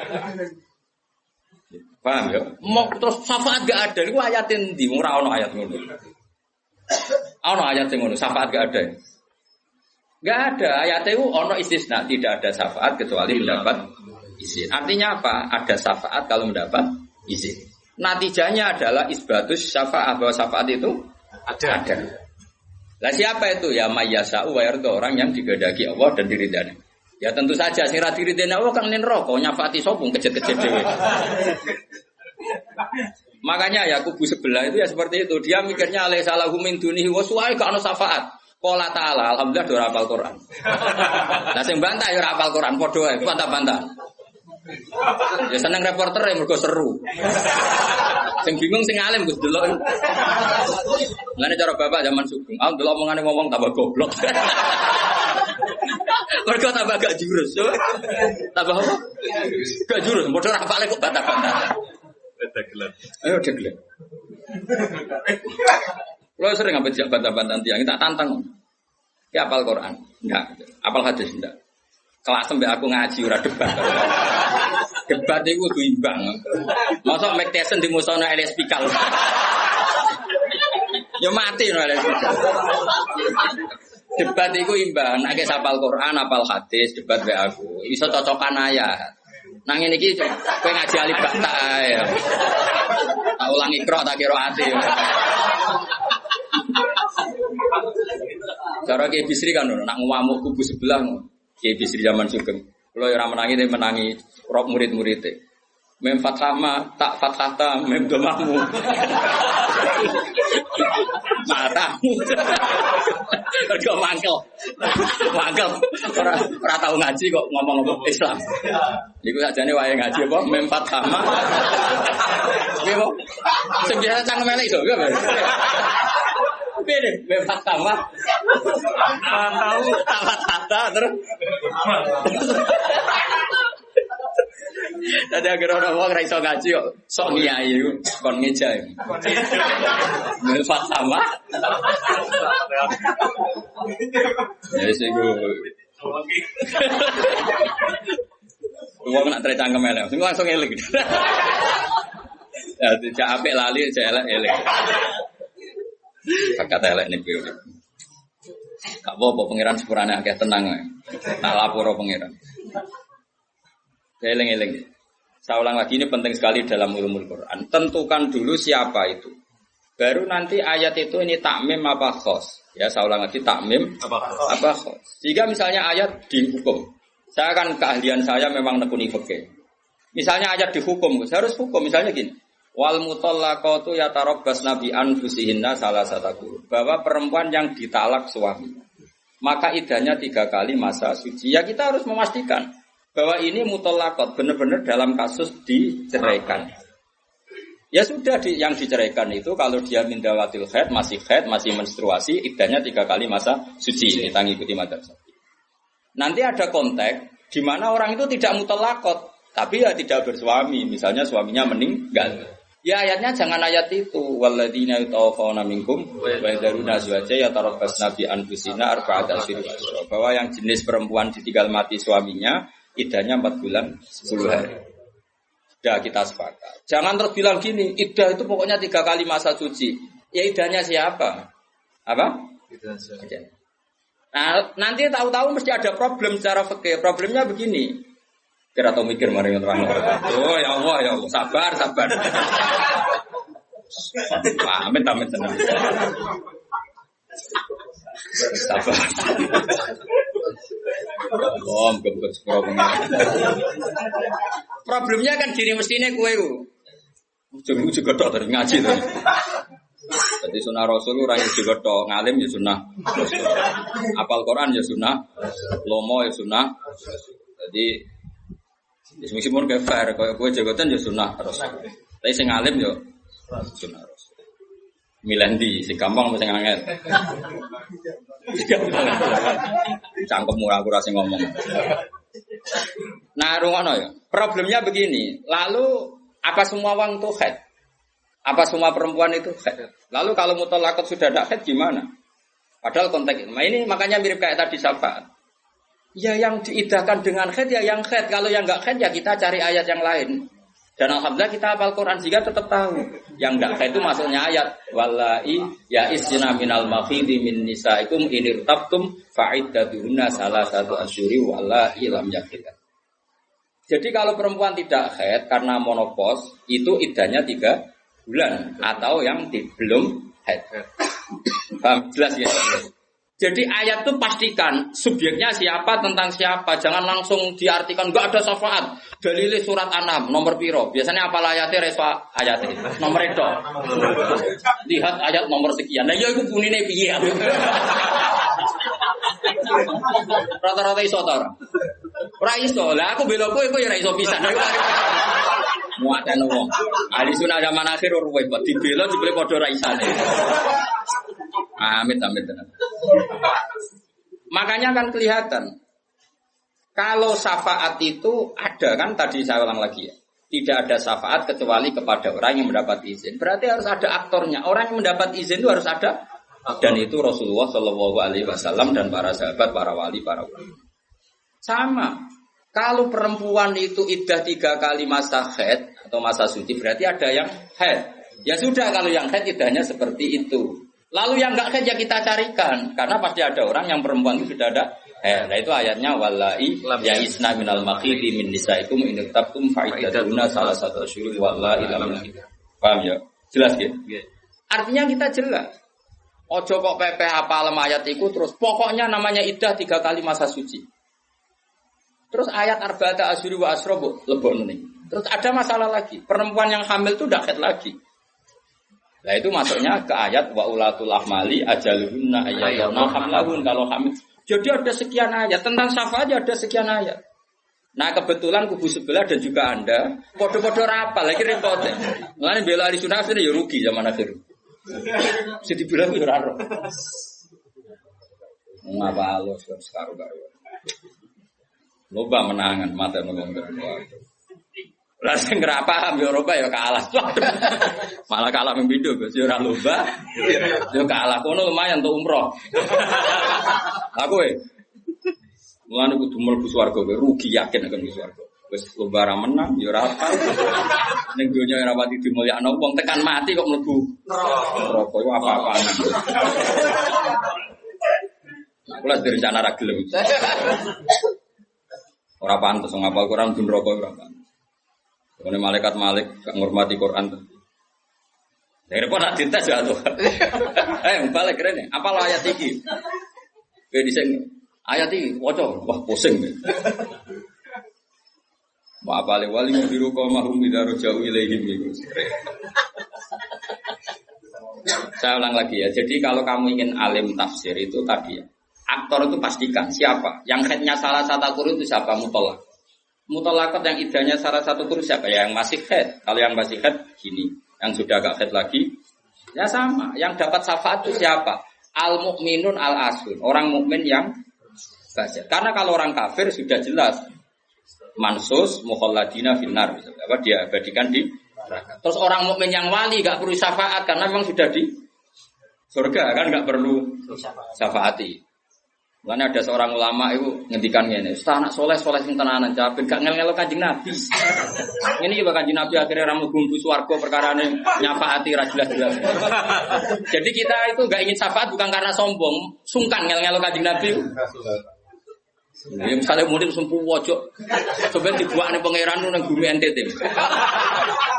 Paham ya? Mau terus syafaat gak ada. Itu ayatin di ora ono ayat ngono. Ono ayat sing ngono, syafaat gak ada. Gak ada ayat itu ono istisna, tidak ada syafaat kecuali mendapat izin. Artinya apa? Ada syafaat kalau mendapat izin. Natijanya adalah isbatus syafaat, bahwa syafaat itu ada. Lah siapa itu? Ya mayyasa'u wa yarda, orang yang digedaki Allah dan diridani. Ya tentu saja sing ra diridani Allah kang ning neraka nyafaati sopung kejet-kejet dhewe. Makanya ya kubu sebelah itu ya seperti itu. Dia mikirnya alai salahu min dunihi wa su'ai ka ana syafaat. Qala ta'ala alhamdulillah do hafal Quran. Lah sing bantah ya ora hafal Quran padha wae bantah-bantah. Ya seneng reporter yang mergo seru. Sing bingung sing alim Gus delok. Ngene cara bapak zaman Sugeng. Ah delok omongane ngomong tambah goblok. Mergo tambah gak jurus. Tambah apa? Gak jurus, padha ora hafale kok bantah-bantah. Degelan. Ayo degelan. Kalau sering ngambil bantah-bantah tiang, kita tantang. Ya hafal Quran? Enggak. Hafal hadis enggak. Kelas sampai aku ngaji ora debat. Debat itu kudu imbang. Masa Mike Tyson di musono Elias Pikal. Ya mati no Elias Pikal. Debat itu imbang. Nek hafal Quran, hafal hadis, debat be aku. Iso cocokan ayat. Nang ngene iki kowe ngaji alif ba ta ae. Tak ulangi ikra tak kira ati. Cara Kiai Bisri kan nak ngamuk kubu sebelah ngono. Kiai Bisri zaman Sugeng. Kalau yang menangi dia menangi rok murid-muridnya. Mem fathama tak fathata mem domamu. Matamu. Kau mangkel. Orang tahu ngaji kok ngomong-ngomong Islam. Iku sajane wae ngaji apa mem fathama. Nggih kok. Sebiasa cangkem elek iso gak. Beda, bebas sama. Tahu, tata terus. Tadi agar orang orang raiso ngaji kok sok ngiyai kon ngejai. Bebas sama. Ya sih gue. Gua nak tercangkem elek, langsung elek. Ya tidak apik lali, elek elek. Kata elek nih periode. Kak Bobo pangeran sepurane akeh tenang. Tak lapor pangeran. Eleng-eleng. Saya ulang lagi, ini penting sekali dalam ulumul Quran. Tentukan dulu siapa itu. Baru nanti ayat itu ini takmim apa khos. Ya, saya ulang lagi, takmim apa khos. Jika misalnya ayat dihukum. Saya kan keahlian saya memang nekuni fikih. Misalnya ayat dihukum, saya harus hukum. Misalnya gini. Wal mutallaqatu yatarabbasna bi anfusihinna salasata qurun. Bahwa perempuan yang ditalak suaminya, maka idahnya 3 kali masa suci. Ya kita harus memastikan bahwa ini mutallaqat benar-benar dalam kasus diceraikan. Ya sudah yang diceraikan itu kalau dia mindawatil haid, masih menstruasi, idahnya 3 kali masa suci. Kita ngikuti madzhab Syafi'i. Nanti ada konteks di mana orang itu tidak mutallaqat, tapi ya tidak bersuami, misalnya suaminya meninggal. Ya ayatnya jangan ayat itu. Walladzina yatawaffawna minkum wa yadharuna azwaja yatarabbasna bi anfusina arba'ata asyhur. Bahwa yang jenis perempuan ditinggal mati suaminya idahnya 4 bulan 10 hari. Sudah kita sepakat. Jangan terus bilang gini, idah itu pokoknya 3 kali masa suci. Ya idahnya siapa? Apa? Nah, nanti tahu-tahu mesti ada problem secara fikih. Problemnya begini. Kira tahu mikir mari terang. Oh ya Allah, sabar. Amin tenang. Sabar. Problemnya kan gini mestinya kue ujung juga tok dari ngaji tuh. Jadi sunnah Rasul orang yang juga tok ngalim ya sunnah. Apal Quran ya sunnah. Lomo ya sunnah. Jadi meskipun kayak fair, kayak gue jagotan ya sunnah Rasul. Tapi sing ngalim ya sunnah Rasul. Milandi, sing gampang sing angel. Cangkemmu aku rasa ngomong. Nah, rungono ya. Problemnya begini. Lalu apa semua wong itu haid? Apa semua perempuan itu haid? Lalu kalau mutallaqat sudah tidak haid gimana? Padahal konteks ini makanya mirip kayak tadi syafaat. Ya yang diidahkan dengan haid ya yang haid. Kalau yang enggak haid ya kita cari ayat yang lain. Dan alhamdulillah kita hafal Quran sehingga tetap tahu. Yang enggak haid itu maksudnya ayat wallahi ya isna minal makhidi min nisaikum in irtabtum fa'iddatuhunna salasatu asyuri wallahi lam yakhid. Jadi kalau perempuan tidak haid karena menopause itu iddahnya 3 bulan atau yang belum haid. Paham jelas ya? Jadi ayat itu pastikan subjeknya siapa tentang siapa, jangan langsung diartikan enggak ada syafaat. Dalile surat An-Nahl nomor piro? Biasanya apa ayatnya reswa ayatnya nomor itu. Lihat ayat nomor sekian. Nah ya iku bunine piye? Rata-rata iso ta ora? Ora iso. Lah aku bela kowe ya ora iso pisan. Muatan wong. Ali sunah zaman akhir ruwet, dibela jebule padha ra isane. Amit tenan. Makanya kan kelihatan kalau syafaat itu ada kan tadi saya ulang lagi ya. Tidak ada syafaat kecuali kepada orang yang mendapat izin. Berarti harus ada aktornya. Orang yang mendapat izin itu harus ada dan itu Rasulullah Shallallahu Alaihi Wasallam dan para sahabat, para wali, para ulama. Sama. Kalau perempuan itu iddah 3 kali masa haid atau masa suci berarti ada yang haid. Ya sudah kalau yang haid iddahnya seperti itu. Lalu yang enggak haid ya kita carikan karena pasti ada orang yang perempuan itu sudah ada. Nah itu ayatnya wallahi ya isna minal makhidi min nisaikum in tabtum fa'iddatuna salah satu asyhur wallahi lam yakhid. Paham ya? Jelas ya? Artinya kita jelas. Ojo kok pepe apa ayat iku terus pokoknya namanya iddah 3 kali masa suci. Terus ayat arba'ata asyhur wa asrobu lebok ning. Terus ada masalah lagi. Perempuan yang hamil itu udah haid lagi. Nah itu masuknya ke ayat wa ulatul ahmali ajaluhunna ayyatuna hamlahun kalau hamil. Jadi ada sekian ayat tentang syafaat ada sekian ayat. Nah kebetulan kubu sebelah dan juga Anda podo-podo rapal lagi repot. Mulane bela ahli sunnah ya rugi zaman akhir. Jadi bilang itu raro. Ngapa Allah sekarang karo. Loba menangan mata ngomong. Lah sing ora paham ya Eropa ya kalah. Malah kalah ming pindho Gus, ya ora lomba. Ya kalah kono lumayan untuk umroh. Aku mulane kudu mlebu swarga kowe rugi yakin akan mlebu swarga. Wis lomba ra menang ya ora apa. Ning donya ora pati dimulyakno wong tekan mati kok mlebu neraka iku apa-apaan. Aku lah direncana ra gelem. Ora pantes ngapal Quran ben neraka ora pantes. Ini malaikat Malik gak ngurmati Quran. Yang repot nak dites ya tuh. Balik keren ya. Apa ayat ini? Kayak diseng ayat ini, wah pusing. Wa apale wali biru qomahum idza jauh ilaihim itu. Saya ulang lagi ya. Jadi kalau kamu ingin alim tafsir itu tadi ya. Aktor itu pastikan siapa. Yang headnya salah satu tur itu siapa? Mutolak. Mutolakot yang idahnya salah satu tur siapa? Ya, yang masih head. Kalau yang masih head gini. Yang sudah agak head lagi ya sama. Yang dapat syafaat itu siapa? Al mukminun al asun. Orang mukmin yang baca. Karena kalau orang kafir sudah jelas mansus mukhalladina finnar. Apa dia abadikan di neraka. Terus orang mukmin yang wali enggak perlu syafaat karena memang sudah di surga kan enggak perlu syafaati. Karena ada seorang ulama itu ngendikan ngene, "Ustaz anak soleh sing tenanan, jaben gak ngel-ngelo Kanjeng Nabi." Ini juga Kanjeng Nabi akhirnya ra mlebu swarga perkarane nyafaati ra jelas-jelas. Jadi kita itu enggak ingin syafaat bukan karena sombong, sungkan ngel-ngelo Kanjeng Nabi. Ya misalnya murid sempu wojok, coba dibuat nih pangeran nang bumi NTT.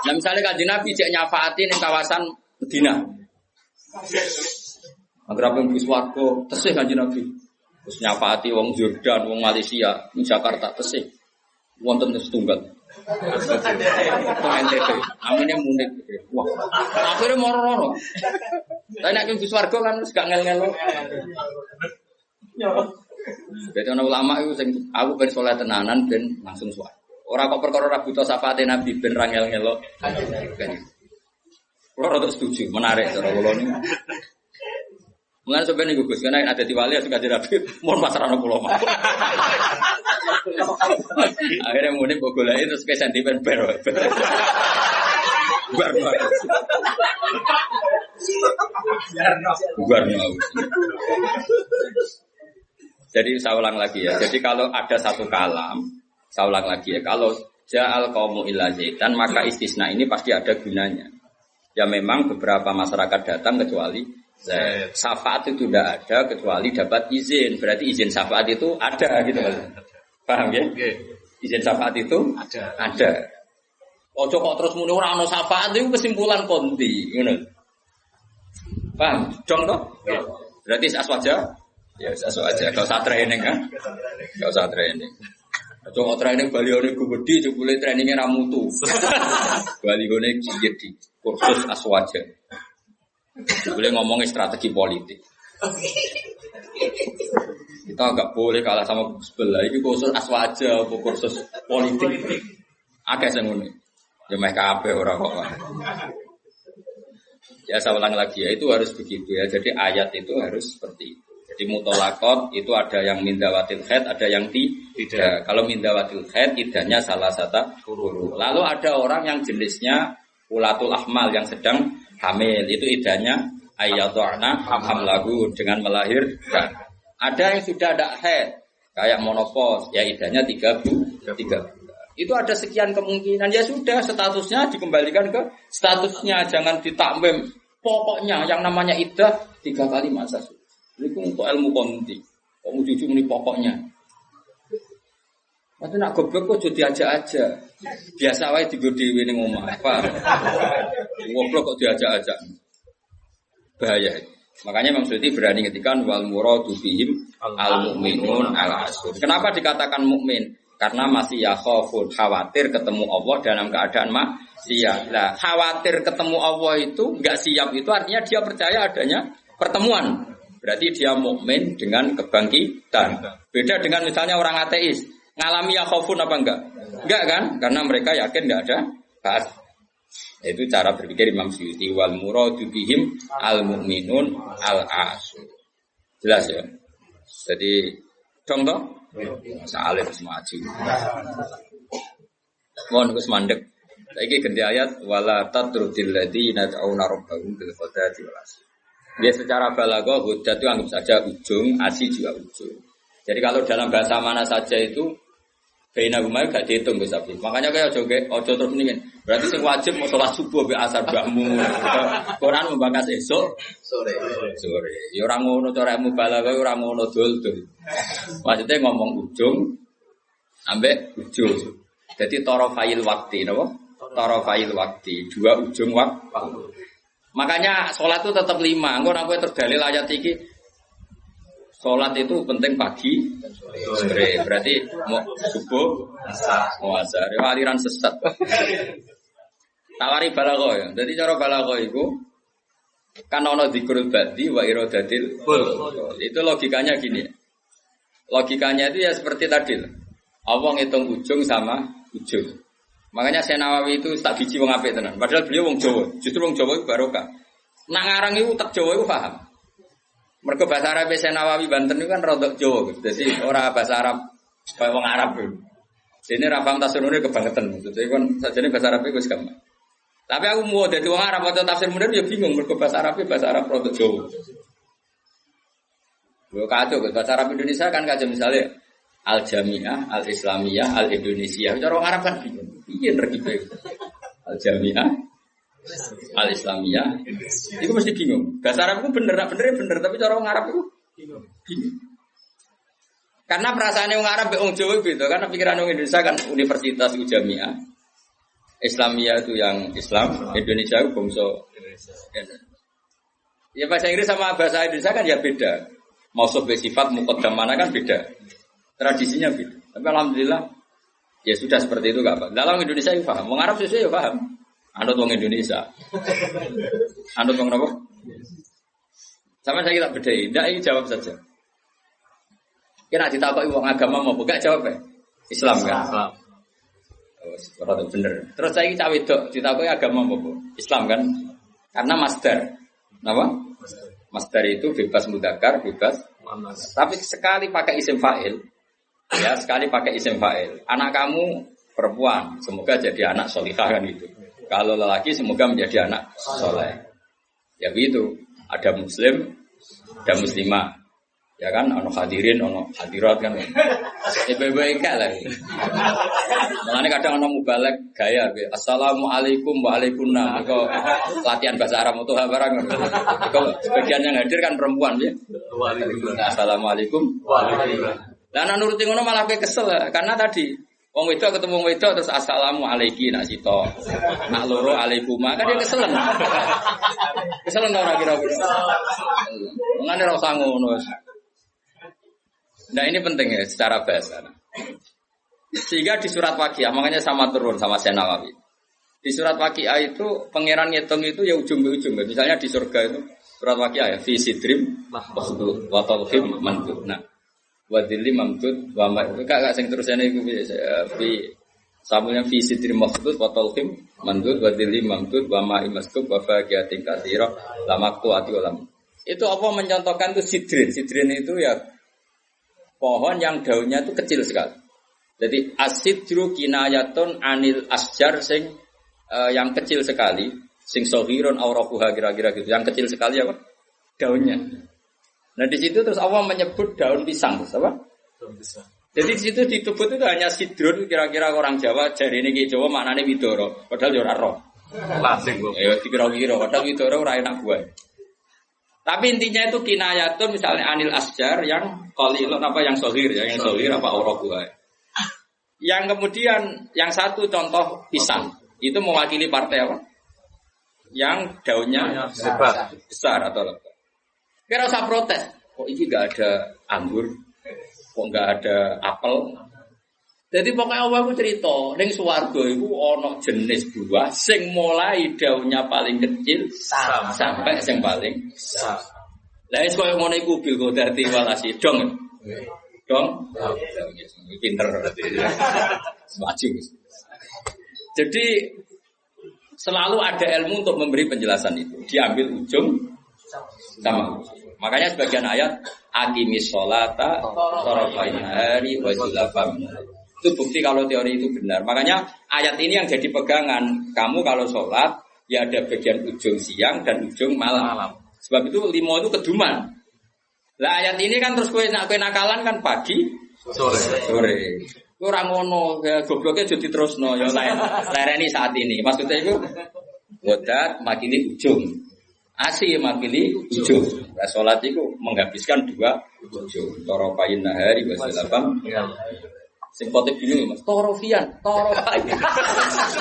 Nah misalnya Kanjeng Nabi cek nyafaati ning kawasan Medina. Agar apa yang swarga tesih Kanjeng Nabi. Terus nyafaati wong Jordan, wong Malaysia, di Jakarta tesih. Wonten setunggal. NTT. Amine munik. Wah. Akhirnya moro-moro. Lah nek ning swarga kan wis gak ngel-ngelo. Jadi ana ulama itu sing aku ben saleh tenanan ben langsung swarga. Ora kok perkara ora buta syafaate Nabi ben ra ngel-ngelo. Kulo rada setuju, menarik cara kula niku. Mengenai sebenarnya Gus, karena ada di wali suka dirapi, mohon masalah pulau mah. Akhirnya muni bogolai terus ke sentimen ber. Jadi saya ulang lagi ya. Jadi kalau ada satu kalam, saya ulang lagi ya. Kalau ja'al qaumu illa zaitan, maka istisna ini pasti ada gunanya. Ya memang beberapa masyarakat datang kecuali syafaat itu tidak ada kecuali dapat izin. Berarti izin syafaat itu ada gitu. Paham ya? Izin syafaat itu ada. Ojo kok terus muni ora ana syafaat itu kesimpulan konti, ngono. Paham? Dong toh? Berarti aswaja? Ya aswaja. Enggak usah training kan? Enggak usah training. Ojo kok training balione gede jebule trainingnya ra mutu. Balione gede kursus aswaja. Boleh ngomongin strategi politik. Kita agak boleh kalah sama sebelah. Ini kursus aswaja, kursus politik. Agak sengun. Ya mereka apa orang kok. Ya saya ulang lagi ya, itu harus begitu ya. Jadi ayat itu harus seperti itu. Jadi mutolakot itu ada yang mindawatil khaid, ada yang tidak. Kalau mindawatil khaid idahnya salah satu huruf. Lalu ada orang yang jenisnya ulatul ahmal yang sedang hamil, itu idahnya ayyadhana hamlahu dengan melahirkan. Ada yang sudah ada haid kayak monopos, ya idahnya 3 bulan. Itu ada sekian kemungkinan, ya sudah statusnya dikembalikan ke statusnya, jangan ditakmim. Pokoknya yang namanya idah 3 kali masa suci. Itu untuk ilmu konti. Kok jujur ini pokoknya. Nanti nak goblok kok jadi diajak-ajak. Biasa wae digo dhewe ning omah. Apa? Goblok kok diajak-ajak. Bahaya. Makanya Imam Suyuti berani ngetikan wal muradu bihim al mukminun al asun. Kenapa dikatakan mukmin? Karena masih yakhafun, khawatir ketemu Allah dalam keadaan maksiat. Lah, khawatir ketemu Allah itu enggak siap itu artinya dia percaya adanya pertemuan. Berarti dia mukmin dengan kebangkitan. Beda dengan misalnya orang ateis. Ngalami yakhafun apa enggak? Enggak kan? Karena mereka yakin enggak ada bahas. Itu cara berpikir Imam Suyuti wal muradu bihim al mu'minun al asun. Jelas ya? Jadi contoh saleh semaju. Mohon Gus mandek. Saiki ganti ayat wala tatrudil ladzina ta'una rabbahum bil ghadati wal asyi. Dia secara balaghah hujjah itu anggap saja ujung, asyi juga ujung. Jadi kalau dalam bahasa mana saja itu Baina Gumai gak dihitung Gus Abdi. Makanya kayak ojo terus mendingin. Berarti sing wajib mau sholat subuh be asar bakmu. Quran membahas esok sore. Ya ora ngono cara mubalaghah ora ngono dul-dul. Maksudnya ngomong ujung ambek ujung. Jadi tarafail waqti napa? Tarafail waktu, dua ujung waktu. Makanya sholat itu tetap 5. Engko nek kowe terdalil ayat iki sholat itu penting pagi dan sore. Berarti mau subuh, mau asar. Aliran sesat. Tawari balaghah ya. Jadi cara balaghah itu kan ana dzikrul badi wa iradatil itu logikanya gini. Logikanya itu ya seperti tadi. Allah ngitung ujung sama ujung. Makanya Syekh Nawawi itu tak biji wong apik tenan. Padahal beliau wong Jawa. Justru wong Jawa itu barokah. Nak ngarang itu tak Jawa itu paham. Mergo bahasa Arab Syekh Nawawi Banten itu kan rodok Jawa. Jadi ora bahasa Arab kaya wong Arab. Dene ra paham tafsirune kebangetan. Maksudnya kan sajane bahasa Arab itu wis gampang. Tapi aku mau dadi wong Arab maca tafsir munir ya bingung mergo bahasa Arab rodok Jawa. Yo kacau bahasa Arab Indonesia kan kacau misalnya Al-Jami'ah, Al-Islamiyah, Al-Indonesia. Cara orang Arab kan bingung. Piye nergibe? Al-Jami'ah, Al-Islamiyah. Itu mesti bingung. Bahasa Arab itu bener, tapi cara orang Arab itu bingung. Karena perasaan orang Arab be wong Jawa beda. Karena pikiran orang Indonesia kan universitas itu Jami'ah. Islamiyah itu yang Islam, Indonesia itu bangsa Indonesia. Ya bahasa Inggris sama bahasa Indonesia kan ya beda. Mau sifat muqaddam mana kan beda. Tradisinya beda. Tapi alhamdulillah ya sudah seperti itu enggak apa. Dalam Indonesia ya paham. Wong Arab sesuai ya paham. Anut wong Indonesia. Anut wong apa? Sama saya tak bedai. Ndak iki jawab saja. Kira ditakoki wong agama mau buka jawab ya? Islam kan? Islam. Oh, bener. Terus saya iki cah wedok ditakoki agama mau Islam kan? Karena masdar. Napa? Masdar itu bebas mudzakkar, bebas. Tapi sekali pakai isim fa'il. Ya, sekali pakai isim fa'il. Anak kamu perempuan, semoga jadi anak solihah kan itu. Kalau lelaki semoga menjadi anak soleh. Ya begitu. Ada muslim, ada muslimah. Ya kan, ono hadirin, ono hadirat kan. Baik-baik lah. Makanya kadang ono mubalek gaya. Assalamualaikum waalaikumsalam. Kau latihan bahasa Arab untuk barang. Kau sebagian yang hadir kan perempuan ya. Assalamualaikum waalaikumsalam. Lah nek nuruti ngono malah kowe kesel karena tadi wong wedok ketemu wong wedok terus assalamualaikum nak sito. Nak loro alaikuma kan dia keselen. Keselen ora kira-kira. Ngene ora usah ngono. Nah ini penting ya secara bahasa. Sehingga di surat Waqiah makanya sama turun sama Syekh Nawawi. Di surat Waqiah itu pangeran ngitung itu ya ujung ke ujung. Misalnya di surga itu surat Waqiah ya fi sidrim mahmud wa talhim mandud. Nah wadili mamdud wa ma kak sing terusane iku fi samulnya fi sidri mamdud wa talqim mamdud wadili mamdud wa ma imasdud wa faqiatin katsira la maqtuati ulam. Itu apa mencontohkan itu sidrin. Sidrin itu ya pohon yang daunnya itu kecil sekali. Jadi asidru kinayatun anil asjar sing yang kecil sekali, sing saghirun auraquha kira-kira gitu. Yang kecil sekali apa? Daunnya. Nah di situ terus Allah menyebut daun pisang, apa? Daun pisang. Jadi di situ disebut itu hanya sidrun, kira-kira orang Jawa jari ini ki Jawa maknane widoro, padahal yo ora roh. Lasing kok. Ya dikira-kira padahal widoro ora enak buah. Tapi intinya itu kinayatun misalnya anil asjar yang qalilun apa yang shahir ya, yang shahir apa auraquha. Yang kemudian yang satu contoh pisang, itu mewakili partai apa? Yang daunnya besar atau lebat. Kira usah protes. Kok ini gak ada anggur? Kok gak ada apel? Jadi pokoknya Allah aku cerita, ning swarga iku ana jenis buah sing mulai daunnya paling kecil sampai sing paling besar. Lah wis koyo ngono iku bil godati walasi dong. Dong. Pinter berarti. Maju. Jadi selalu ada ilmu untuk memberi penjelasan itu. Diambil ujung sama. Makanya sebagian ayat aqimis sholata tarafain hari wa zulafam. Itu bukti kalau teori itu benar. Makanya ayat ini yang jadi pegangan. Kamu kalau sholat ya ada bagian ujung siang dan ujung malam. Sebab itu limo itu keduman. Lah ayat ini kan terus kowe nakalan kan pagi sore. Kowe ora ngono, ya gobloke jadi terusno ya lereni saat ini. Maksudnya itu wadat makili ujung. Asih makili ujung. Nah, sholat itu menghabiskan dua ujung. Tarafain nahari wa zulafam. Sing khotib bingung Mas, torofian, torofian.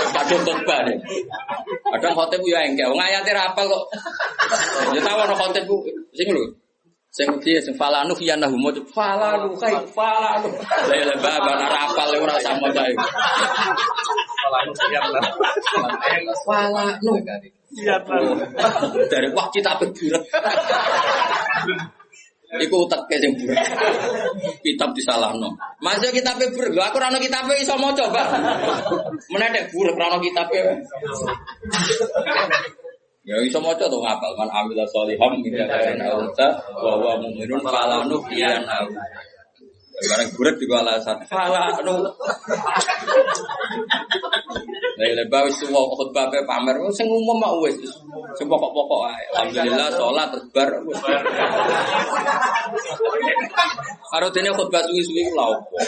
Kadang khotbah deh. Kadang khotib yo engke, wong ayate ra apal kok. Ya tau ana khotib ku sing lho. Sing piye sing falanu fiyan lahu mo falanu kai falanu. Lah ya baba ora apal ora sama cae. Falanu fiyan lah. Falanu. Iya dari wah kita berburet. Iku teke sing buret. Kitab disalahno. Masuk kitab buret. Lho aku ora ono kitabe iso maca, Pak. Menedek buret ora ono kitabe. Ya iso maca to ngapal man amila sholiham min dzakarin aw unsa wa huwa mu'minun falanu fiyanau. Barang buret di alasan falanu. Lah wis wong khotbah pamer sing umum mak wis sing pokok-pokok ae. Alhamdulillah salat terbar. Karo dene khotbah suwi-suwi lha opo.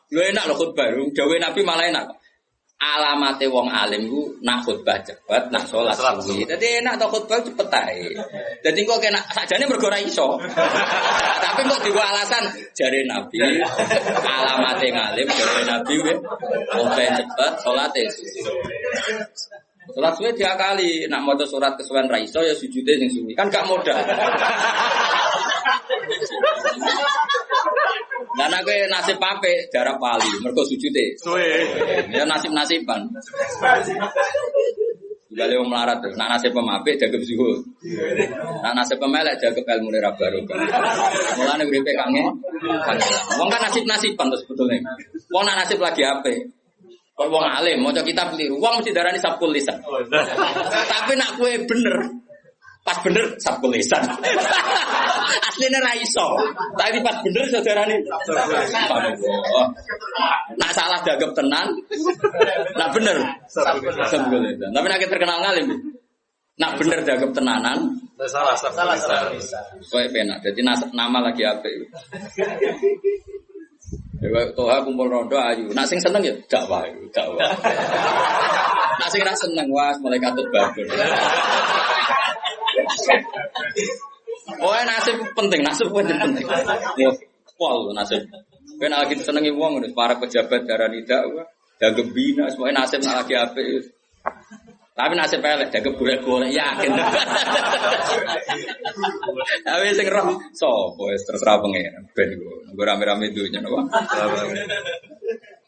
Lho enak lho khotbah, dawuh Nabi malah enak. Alamate wong alim ku nak khotbah cepet, nak salat suwi. Dadi enak to khotbah cepet ae. Dadi kok kena sakjane mergo ora iso. Tapi kok digo alasan jare Nabi, alamate ngalim jare Nabi khotbah cepet, salate suwi. Salat suwi diakali, nak maca surat kesuwen ra iso ya sujude sing suwi. Kan gak modal. Lah nek nasib apik darah pali, mergo sujute. Suwe. Ya nasib-nasiban. Gale wong melarat terus, nek nasib apik jagep zuhud. Nek nasib melek jagep ilmu ra barokah. Mulane uripe kangen. Wong kan nasib-nasiban terus sebetulnya. Wong nek nasib lagi apik. Kok wong alim maca kitab keliru, wong mesti darani sabkul lisan. Tapi nek kowe bener pas bener sabkul lisan. Aslinya ra iso. Tapi pas bener saudarane. Nak salah dagep tenan. Nak bener sabkul lisan. Tapi nek terkenal ngalim. Nak bener dagep tenanan. Salah sabkul lisan. Kowe penak. Dadi nama lagi apik. Ya toha kumpul rondo ayu. Nak sing seneng ya dakwah. Nak sing ra seneng wah mulai katut babon. Oh, nasib penting. Ya, pol nasib. Kowe nek lagi senengi wong para pejabat darani dakwah, dagem bina, semuanya nasib nek lagi apik. Tapi nasib elek dagem golek-golek yakin. Tapi sing roh sapa wis terserah pengen ben nggo rame-rame dunya napa.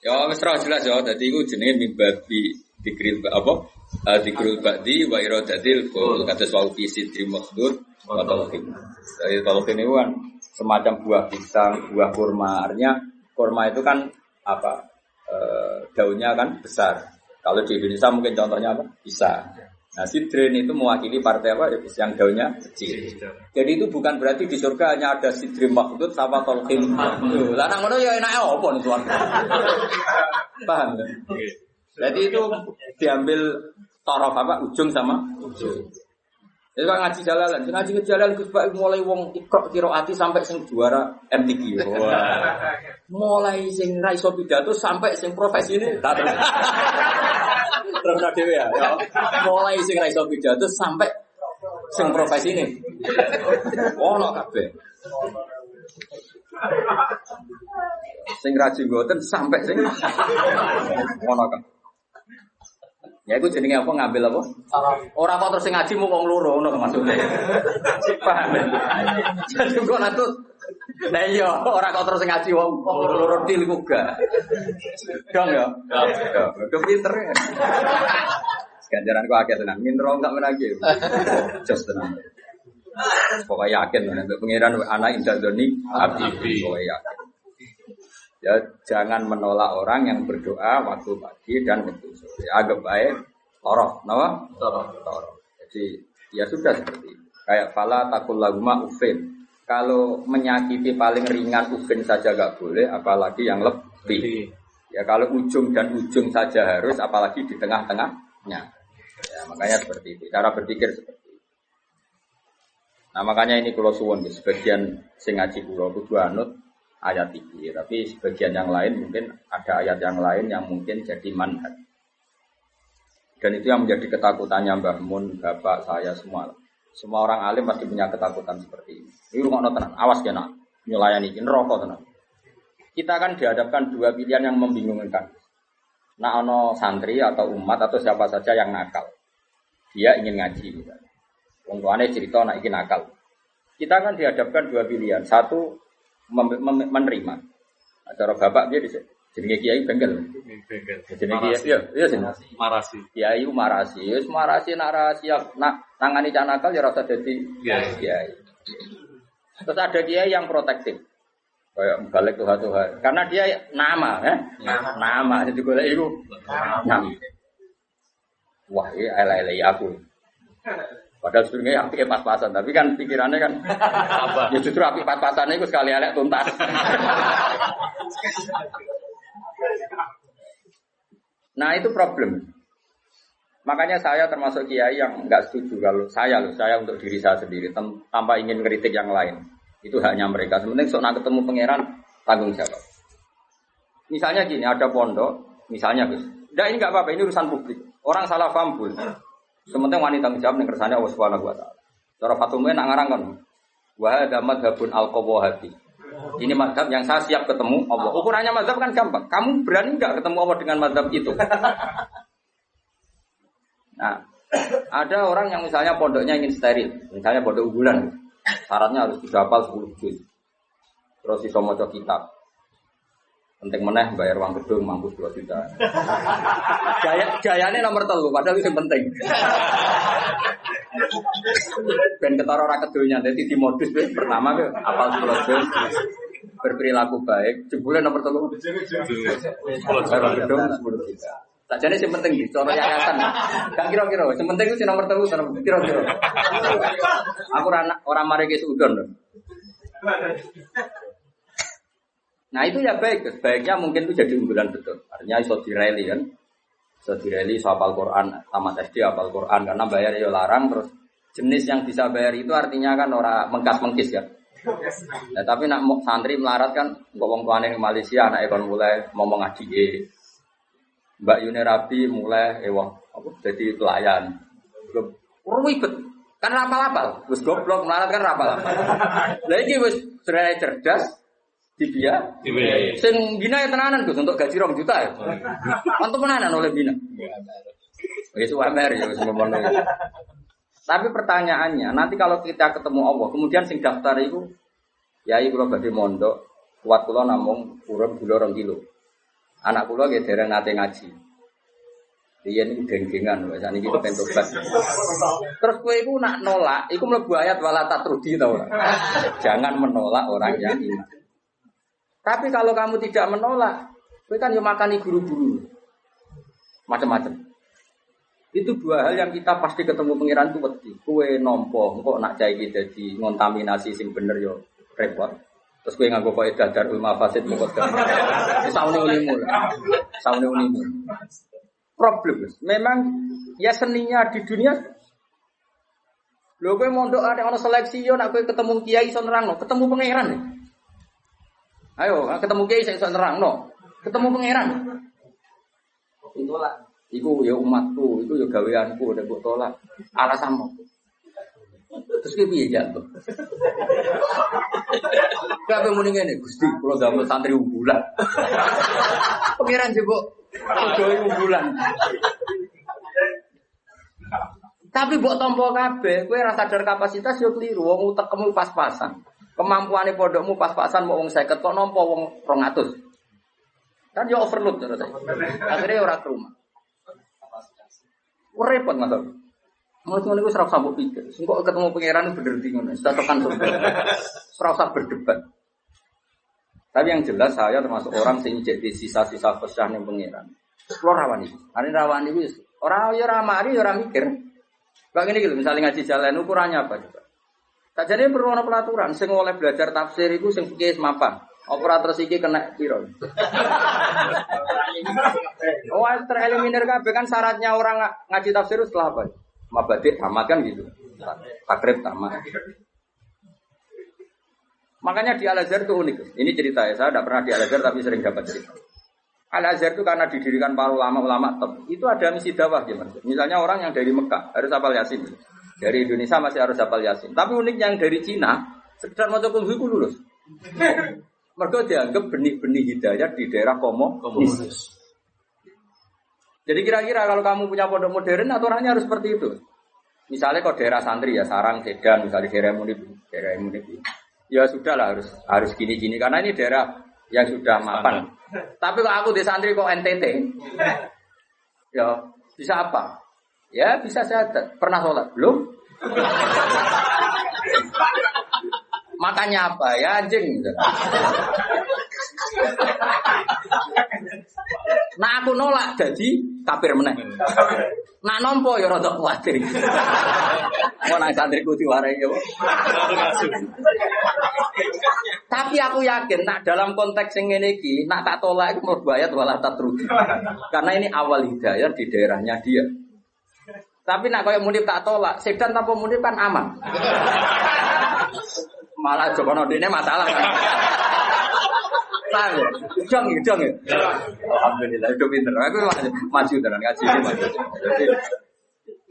Ya wis jelas ya, dadi iku jenenge mimbabi dikril apa? Dikril ba'di wa iradatil qaul kata wau fi sidri mahdud wa talqin. Jadi talqin itu kan semacam buah pisang, buah kurma. Artinya kurma itu kan apa? Daunnya kan besar. Kalau di Indonesia mungkin contohnya apa? Pisang. Nah, sidrin itu mewakili partai apa? Yang daunnya kecil. Jadi itu bukan berarti di surga hanya ada sidrin mahdud sama talqin. Lah nang ngono ya enake apa nih tuan? Paham kan? Jadi itu diambil taraf apa? Ujung sama ujung. Jadi kalau ngaji jalalan Gus Pak mulai wong ikrok qiraati sampai sing juara MTQ. Wah. Mulai sing ra iso pidato sampai sing profesi ini. Terus dhewe ya. Mulai sing ra iso pidato sampai sing profesi ini. Ono kabeh. Sing ra jenggoten sampai sing ono kabeh. Ya iku jenenge apa ngambil apa? Ora kok terus sing ngaji mu wong loro ngono maksudnya. Paham. Jadi kok natut. Lah iya, ora kok terus ngaji wong loro til iku gak. Dong ya. Kok pinter ya. Ganjaran kok akeh tenan. Minro gak menagi. Jos tenan. Pokoknya yakin nek pengiran anak indadoni abdi. Pokoknya yakin. Ya jangan menolak orang yang berdoa waktu pagi dan waktu sore. Anggap baik toroh, napa? Toroh. Jadi ya sudah seperti itu. Kayak fala takul laguma ufin. Kalau menyakiti paling ringan ufin saja gak boleh, apalagi yang lebih. Ya kalau ujung dan ujung saja harus, apalagi di tengah-tengahnya. Ya makanya seperti itu. Cara berpikir seperti itu. Nah makanya ini kalau suwon sebagian sing ngaji kula kudu anut ayat ini, tapi sebagian yang lain mungkin ada ayat yang lain yang mungkin jadi manhaj. Dan itu yang menjadi ketakutannya Mbah Mun, bapak saya semua. Semua orang alim pasti punya ketakutan seperti ini. Ini rumah tenan, awas kena nyulayani ini rokok tenan. kita kan dihadapkan dua pilihan yang membingungkan. Nah, ono santri atau umat atau siapa saja yang nakal. Dia ingin ngaji misalnya. Wong tuane cerita nak iki nakal. Kita kan dihadapkan dua pilihan. Satu menerima. Nah, cara bapak dia jenenge kiai bengkel. Jenenge kiai iya marasi. Kiai marasi. Wis marasi nak rahasia nak tangani cah nakal ya rasa dadi kiai. Terus ada kiai yang protektif. Kayak balik Tuhan. Karena dia nama, nama. Jadi golek iku nama. Wah, ini elek-elek aku. Padahal sebenarnya apike pas-pasan, tapi kan pikirannya kan ya justru apik pas-pasan itu sekali elek tuntas. Nah, itu problem. Makanya saya termasuk kiai yang enggak setuju kalau saya untuk diri saya sendiri tanpa ingin kritik yang lain. Itu haknya mereka. Sebenarnya sok nak ketemu pangeran tanggung jawab. Misalnya gini, ada pondok, misalnya Gus. Enggak, ini enggak apa-apa, ini urusan publik. Orang salah paham pun. Sementara wanita tanggung jawab ning kersane Allah Subhanahu wa taala. Cara Fatumah nak ngarang kan. Wa hadza madhabun al-qawahati. Ini mazhab yang saya siap ketemu Allah. Ukurannya mazhab kan gampang. Kamu berani enggak ketemu Allah dengan mazhab itu? Nah, ada orang yang misalnya pondoknya ingin steril, misalnya pondok unggulan. Syaratnya harus bisa hafal 10 juz. Terus iso maca kitab. Penting meneh bayar uang gedung mampu 2 juta. Gayane nomor 3 padahal itu penting. Ben ketara ora kedonya dadi di modus pertama ke hafal 10 juz. Berperilaku baik, jebule nomor 3. Bayar gedung 10 juta. Sajane sing penting iki cara yayasan. Gak kira-kira, sing penting ku nomor 3 kira-kira. Aku ora mari ke sudon. Nah itu ya baik, baiknya mungkin itu jadi unggulan betul. Artinya iso direli kan. Iso direli iso hafal Quran, tamat SD hafal Quran karena bayar ya larang terus jenis yang bisa bayar itu artinya kan ora mengkas-mengkis ya. Nah, tapi nak santri melarat kan wong tuane ning Malaysia anake kon mulai ngomong ngaji. Mbak Yuni Rabi mulai jadi pelayan. Ribet. Kan rapal-rapal. Wis goblok melarat kan rapal-rapal. Lah iki wis cerdas dibia. Sing bina ya tenanan Gus untuk gaji 2 juta ya. Untuk tenanan oleh bina. Wis wamer ya wis ngono. Tapi pertanyaannya, nanti kalau kita ketemu Allah, kemudian sing daftar itu yai kula badhe mondok, kuat kula namung urun gula 2 kilo. Anak kula nggih dereng nate ngaji. Riyen niku geng-gengan, sakniki kepen tobat. Terus kowe iku nak nolak, iku mlebu ayat wala tatrudi ta ora? Jangan menolak orang yang iman. Tapi kalau kamu tidak menolak, kowe kan yo makani guru-guru. Macam-macam. Itu 2 hal yang kita pasti ketemu pangeran itu wedi. Kowe nampa engko nak cah iki dadi ngontaminasi sing bener yo repot. Terus kowe nganggo kaidah darul mafasid muqaddam. Saune unimu. Saune unimu. Problem. Memang ya seninya di dunia. Lho kowe mondok ana seleksi yo nak kowe ketemu kiai iso nerangno, ketemu pangeran. Ayo, ketemu kiai iso nerangno. Ketemu pangeran. Tolak. Iku ya umatku, iku ya gaweanku nek mbok tolak. Alasanmu. Terus ki piye jatuh? Kabeh muni ngene, Gusti, kula damel santri unggulan. Pangeran jebok podo unggulan. Tapi mbok tampa kabeh, kowe ora sadar kapasitas yo kliru, wong utekmu pas-pasan. Kemampuane pondokmu pas-pasan mau wong 50 kok nampa wong 200. Kan yo overload terus. Akhire ora ke rumah. Repot Mas. Ngono-ngono wis ora usah mbok pikir. Engko ketemu pangeran bener di ngono. Sudah tekan surga. Ora usah berdebat. Tapi yang jelas saya termasuk orang sing jadi sisa-sisa pesyah ning pangeran. Kulo rawani. Ane rawani wis ora yo ora mari yo ora mikir. Kok ngene iki lho, misale ngaji jalan ukurannya apa coba? Sajane perlu ana pelaturan sing oleh belajar tafsir iku sing fikih mapan. Operator iki kena piro? Oh, tereliminir kabeh kan syaratnya orang ngaji tafsir setelah apa? Mabadi tamat kan gitu. Takrib tamat. Makanya di Al-Azhar itu unik. Ini cerita ya, saya tidak pernah di Al-Azhar tapi sering dapat cerita. Al-Azhar itu karena didirikan para ulama-ulama top. Itu ada misi dakwah gimana? Misalnya orang yang dari Mekah harus hafal Yasin. Dari Indonesia masih harus hafal Yasin. Tapi unik yang dari Cina sekedar mau kulhu lulus. Mergo dianggap benih-benih hidayah di daerah komunis. Jadi kira-kira kalau kamu punya pondok modern aturannya harus seperti itu. Misalnya kalau daerah santri ya Sarang, Sedan, misalnya daerah Munib. Ya sudahlah harus gini-gini karena ini daerah yang sudah mapan. Tapi kalau aku di santri kok NTT, ya bisa apa? Ya bisa syahadat. Pernah sholat belum? Makannya apa? Ya anjing. Nah aku nolak jadi kafir meneh. Nak nompo ya rada kuwatir. Mau nang santriku diwarai ya. Tapi aku yakin nak dalam konteks yang ngene iki, nak tak tolak iku murbayat wala tatruki. Karena ini awal hidayah di daerahnya dia. Tapi nak koyo Munib tak tolak, Sedan tanpa Munib kan aman. Malah Jokono dene masalah. Paham ya? Udang ya? Alhamdulillah, itu pinter. Aku maju tenan ngaji maju.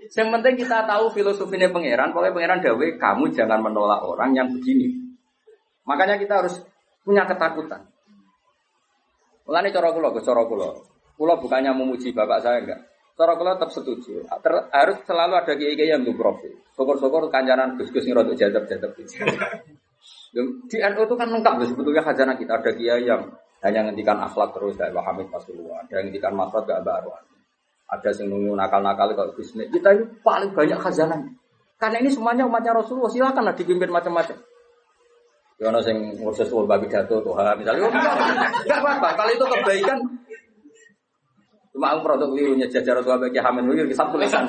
Yang penting kita tahu filosofinya pangeran. Pokoknya pangeran dawe, kamu jangan menolak orang yang begini. Makanya kita harus punya ketakutan. Mulane cara kula, kula bukannya memuji bapak saya enggak. Cara kula tetap setuju. Harus selalu ada kiai-kiai yang profil. Syukur-syukur kancanan Gus-gus sing rada jadab-jadab. Di NU itu kan lengkap loh sebetulnya khazanah kita. Ada kiai yang hanya ngendikan akhlak terus kayak Pak Hamid Pasuruan, ada yang ngendikan makrot gak baru. Ada yang nunggu nakal-nakal kalau bisnis. Kita ini paling banyak khazanah. Karena ini semuanya umatnya Rasulullah, silakanlah dipimpin macam-macam. Yono sing ngurus sesuatu babi dato Tuhan misalnya, enggak apa-apa. Kalau itu kebaikan, cuma aku produk kelirunya jajar tua bagi Hamid Wir kisah tulisan.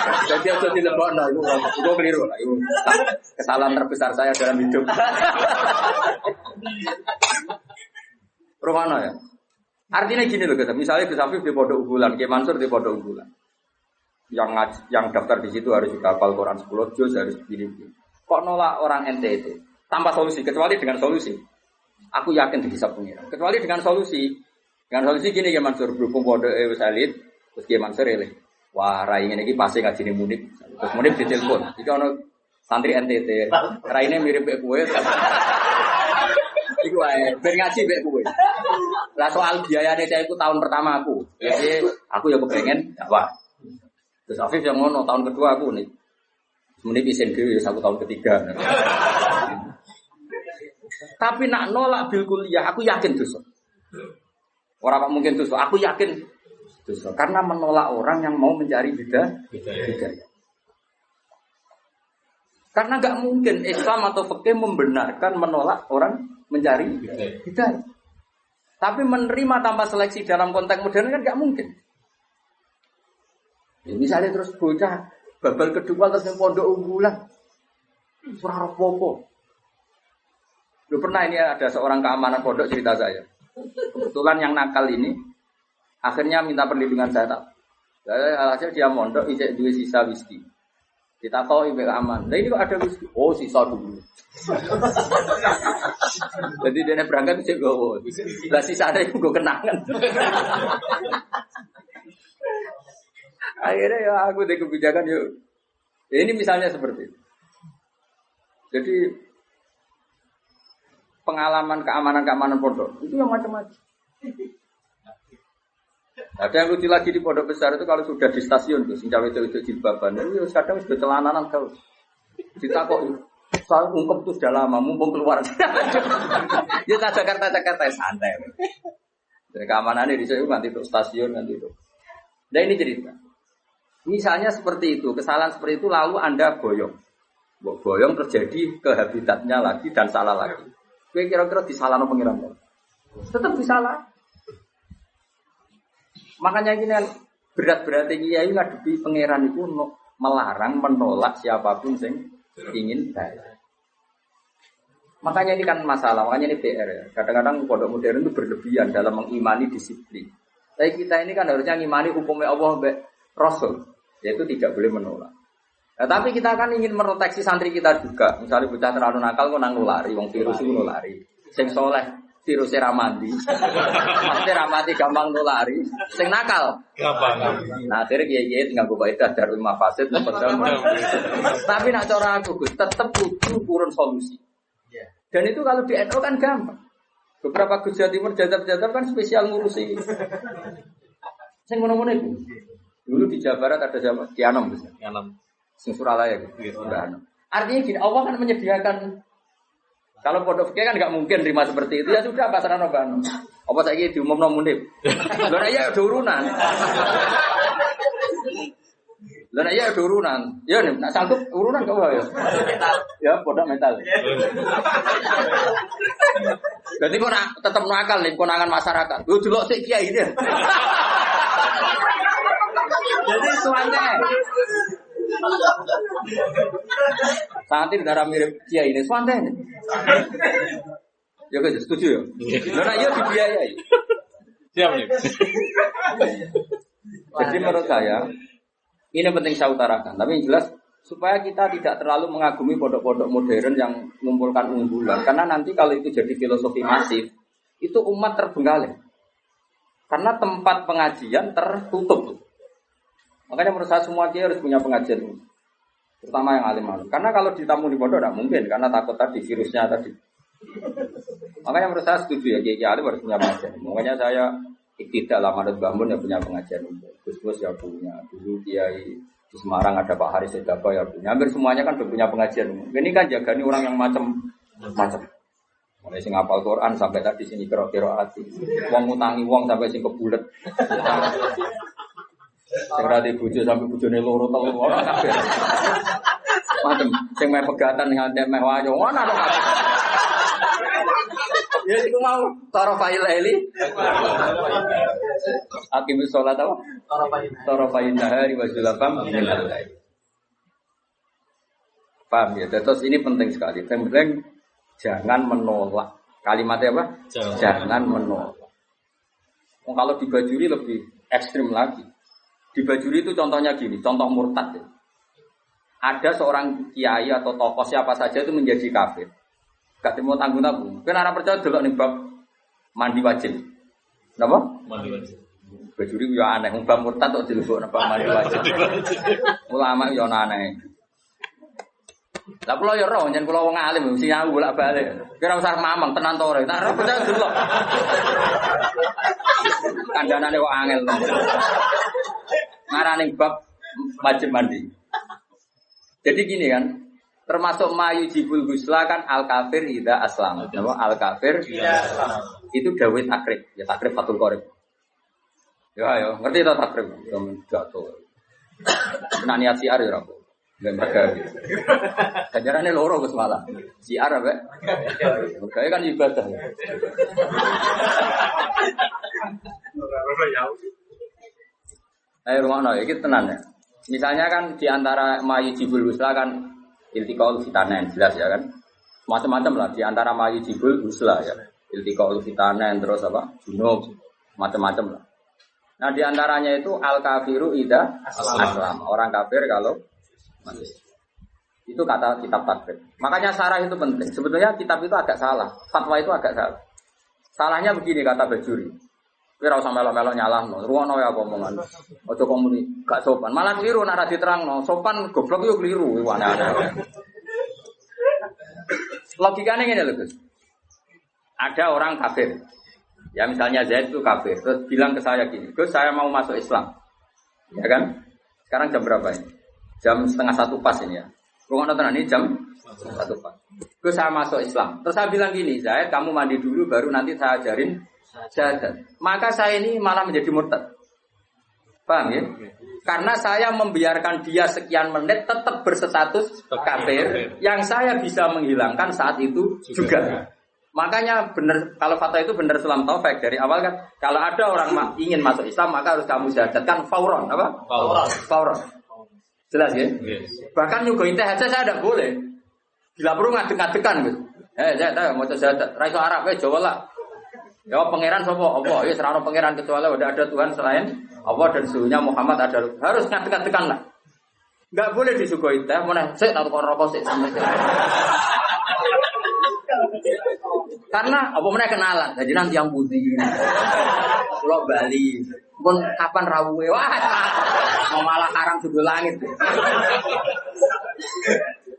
Jadi aku tidak bodoh, itu keliru lah. Itu kesalahan terbesar saya dalam hidup. Romano ya. Artinya gini loh, misalnya Gus Afif di pondok unggulan, Kiai Mansur di pondok unggulan. Yang daftar di situ harus juga hafal Quran 10 juz harus begini. Kok nolak orang NTT tanpa solusi, kecuali dengan solusi. Aku yakin dihisab pengira. Kecuali dengan solusi. Dengan solusi gini Kiai Mansur berhubung pondok wis elit, terus Kiai Mansur elit. Wah, rai ini pasti ngajini Munib. Terus Munib ditelepon. Iki ono santri NTT. Raine mirip mbek kowe. Iku wae, ben ngaji mbek kowe. Lah soal biayane saya itu tahun pertama aku. Jadi aku ya kepengen dakwah. Terus Afif yang ngono tahun kedua aku nih. Munib isen dhewe aku tahun ketiga. Tapi nak nolak bil kuliah aku yakin dosa. Ora kok mungkin dosa, aku yakin dosa karena menolak orang yang mau mencari hidayah. Karena enggak mungkin Islam atau fikih membenarkan menolak orang mencari hidayah. Tapi menerima tanpa seleksi dalam konteks modern kan enggak mungkin. Ya, misalnya terus bocah babal kedua terus yang pondok unggulan. Surah Rapopo. Lu pernah ini ada seorang keamanan pondok cerita saya. Kebetulan yang nakal ini akhirnya minta perlindungan saya tak. Hasil dia mondok ijek dua sisa whisky. Kita tahu ibu aman. Nah ini kok ada whisky? Oh sisa dulu. Jadi dia berangkat ijek gowo. Lah sisa ada itu gue kenangan. Akhirnya ya aku deh kebijakan yuk. Ya, ini misalnya seperti itu. Jadi pengalaman keamanan pondok itu yang macam-macam. Ada yang lucu lagi di pondok besar itu kalau sudah di stasiun tuh, sejauh itu jilbaban, itu kadang sudah celananan kau. Kita kok soal ungkep tuh sudah lama, mumpung keluar. Ya Jakarta santai. Dari keamanannya di situ nanti untuk stasiun nanti itu. Nah ini cerita. Misalnya seperti itu, kesalahan seperti itu lalu Anda boyong terjadi ke habitatnya lagi dan salah lagi. Kira-kira disalahno pengiran. Tetap disalah. Makanya gini kan berat-berat kiai ngadepi pangeran itu melarang menolak siapapun yang ingin baik. Makanya ini kan masalah, makanya ini PR ya. Kadang-kadang pondok modern itu berlebihan dalam mengimani disiplin. Tapi kita ini kan harusnya mengimani hukumnya Allah mbek Rasul, yaitu tidak boleh menolak. Nah, tapi kita kan ingin meroteksi santri kita juga. Misalnya bocah terlalu nakal kok nang nulari, wong virus itu nulari. Sing soleh virusnya ramadi. Maksudnya ramadi gampang nulari. Sing nakal gampang. Nah, akhirnya kiai tinggal gue baik darul mafasid. Tapi nak cara aku tetap kudu urun solusi. Dan itu kalau di NU kan gampang. Beberapa Gus Jawa Timur jadab-jadab kan spesial ngurusi. Saya ngono-ngono itu. Dulu di Jawa Barat ada siapa? Kianom bisa. Kianom. Sing Suralaya gitu. Artinya gini, Allah kan menyediakan. Kalau pondok fikih kan nggak mungkin terima seperti itu. Ya sudah pasaran obano. Apa saiki diumumno mundip. Lho nek ya urunan. Lho nek ya urunan. Ya nek sanggup urunan kok ya. Ya pondok metal. Berarti kok tetep nakal nih konangan masyarakat. Lu delok sik kiai ini. Jadi suanya. Santri darah mirip kiai ini suante. Ya guys, setuju ya? Nah, iya dibiayai. Siap nih. Jadi menurut saya ini penting saya utarakan. Tapi yang jelas supaya kita tidak terlalu mengagumi pondok-pondok modern yang mengumpulkan unggulan. Karena nanti kalau itu jadi filosofi masif, itu umat terbengkalai. Karena tempat pengajian tertutup. Makanya menurut saya semua kiai harus punya pengajian, terutama yang alim-alim. Karena kalau ditamu di pondok tidak mungkin, karena takut tadi virusnya tadi. Makanya menurut saya setuju ya kiai alim harus punya pengajian. Makanya saya tidak lama Manut Bangun yang punya pengajian. Gus ya punya. Dulu kiai di Semarang ada Pak Haris Sedapa ya punya. Hampir semuanya kan sudah punya pengajian. Ini kan jagani orang yang macam-macam. Mulai sing hafal Quran sampai tadi sini kira-kira hati. Wong ngutangi wong sampai sing kebulet. Sing ra dibojo sampai bojone loro telu ora kabeh. Macem sing meh pegatan nganti meh wayo ngono to kabeh. Ya iku mau tarafail laili. Aqimus shalat apa? Tarafail nahari wa zulafam minal lail. Paham ya? Terus ini penting sekali. Penting jangan menolak. Kalimatnya apa? Jangan menolak. Kalau di Bajuri lebih ekstrim lagi. Di Bajuri itu contohnya gini, contoh murtad ya. Ada seorang kiai atau tokoh siapa saja itu menjadi kafir. Gak mau tanggung-tanggung. Kenapa percaya delok ning bab mandi wajib. Napa? Mandi wajib. Bajuri ya aneh, bab murtad kok dilebok nang mandi wajib. Ulama ya aneh. Lah kula ya roh, nyen kula wong alim mesti aku bolak-balik. Kira usah mamang tenan to ora. Tak ora percaya delok. Kandhanane kok angel. Ngarane bab wajib mandi. Jadi gini kan, termasuk mayu jibul gusla kan al kafir ida aslam. Nama al kafir ida aslam. Itu dawuh takrib, ya takrib Fathul Qorib. Ya, ngerti ta takrib? Ya jatuh. Nah niat siar ya rapo. Enggak mereka. Kajarane loro Gus malah. Siar apa? Kayak kan ibadah. Ayo rumah iki tenan ya. Misalnya kan di antara mayujibul husla kan iltiqaul fitanen jelas ya kan. Macam-macam lah di antara mayujibul husla ya. Iltiqaul fitanen terus apa? Junub macam-macam lah. Nah di antaranya itu al kafiru ida aslam. Orang kafir kalau mati. Itu kata kitab takrib. Makanya syarah itu penting. Sebetulnya kitab itu agak salah. Fatwa itu agak salah. Salahnya begini kata Bajuri. Kowe ora usah melok-melok nyalahno. Ruwono ya omongan. Aja komuni gak sopan. Malah keliru nek ora diterangno. Sopan goblok yo keliru aneh-aneh. Logikane ngene lho, Gus. Ada orang kafir. Ya misalnya Zaid itu kafir. Terus bilang ke saya gini, "Gus, saya mau masuk Islam." Ya kan? Sekarang jam berapa ini? Jam 12:30 pas ini ya. Ruwono tenan ini jam 1 pas. Gus, saya masuk Islam. Terus saya bilang gini, "Zaid, kamu mandi dulu baru nanti saya ajarin syahadat." Maka saya ini malah menjadi murtad. Paham ya? Karena saya membiarkan dia sekian menit tetap berstatus kafir yang saya bisa menghilangkan saat itu juga. Makanya benar kalau fatwa itu benar Islam taufik dari awal kan. Kalau ada orang ingin masuk Islam maka harus kamu syahadatkan fauron apa? Fauron. Jelas ya? Bahkan nyuguhin teh aja saya tidak boleh. Bila perlu ngadek-ngadekan gitu. Saya mau syahadat. Raiso Arab Jawa lah. Ya pangeran sapa? Allah. Ya serano pangeran kecuali udah ada Tuhan selain Allah dan suhunya Muhammad ada. Harus ngadeg-ngadegan lah. Enggak boleh disuguhi teh, meneh sik tak tukar rokok sik sampe. Karena apa meneh kenalan. Jadi nanti yang putih. Pulau Bali. Pun kapan rawuhe? Wah. Mau malah haram judul langit.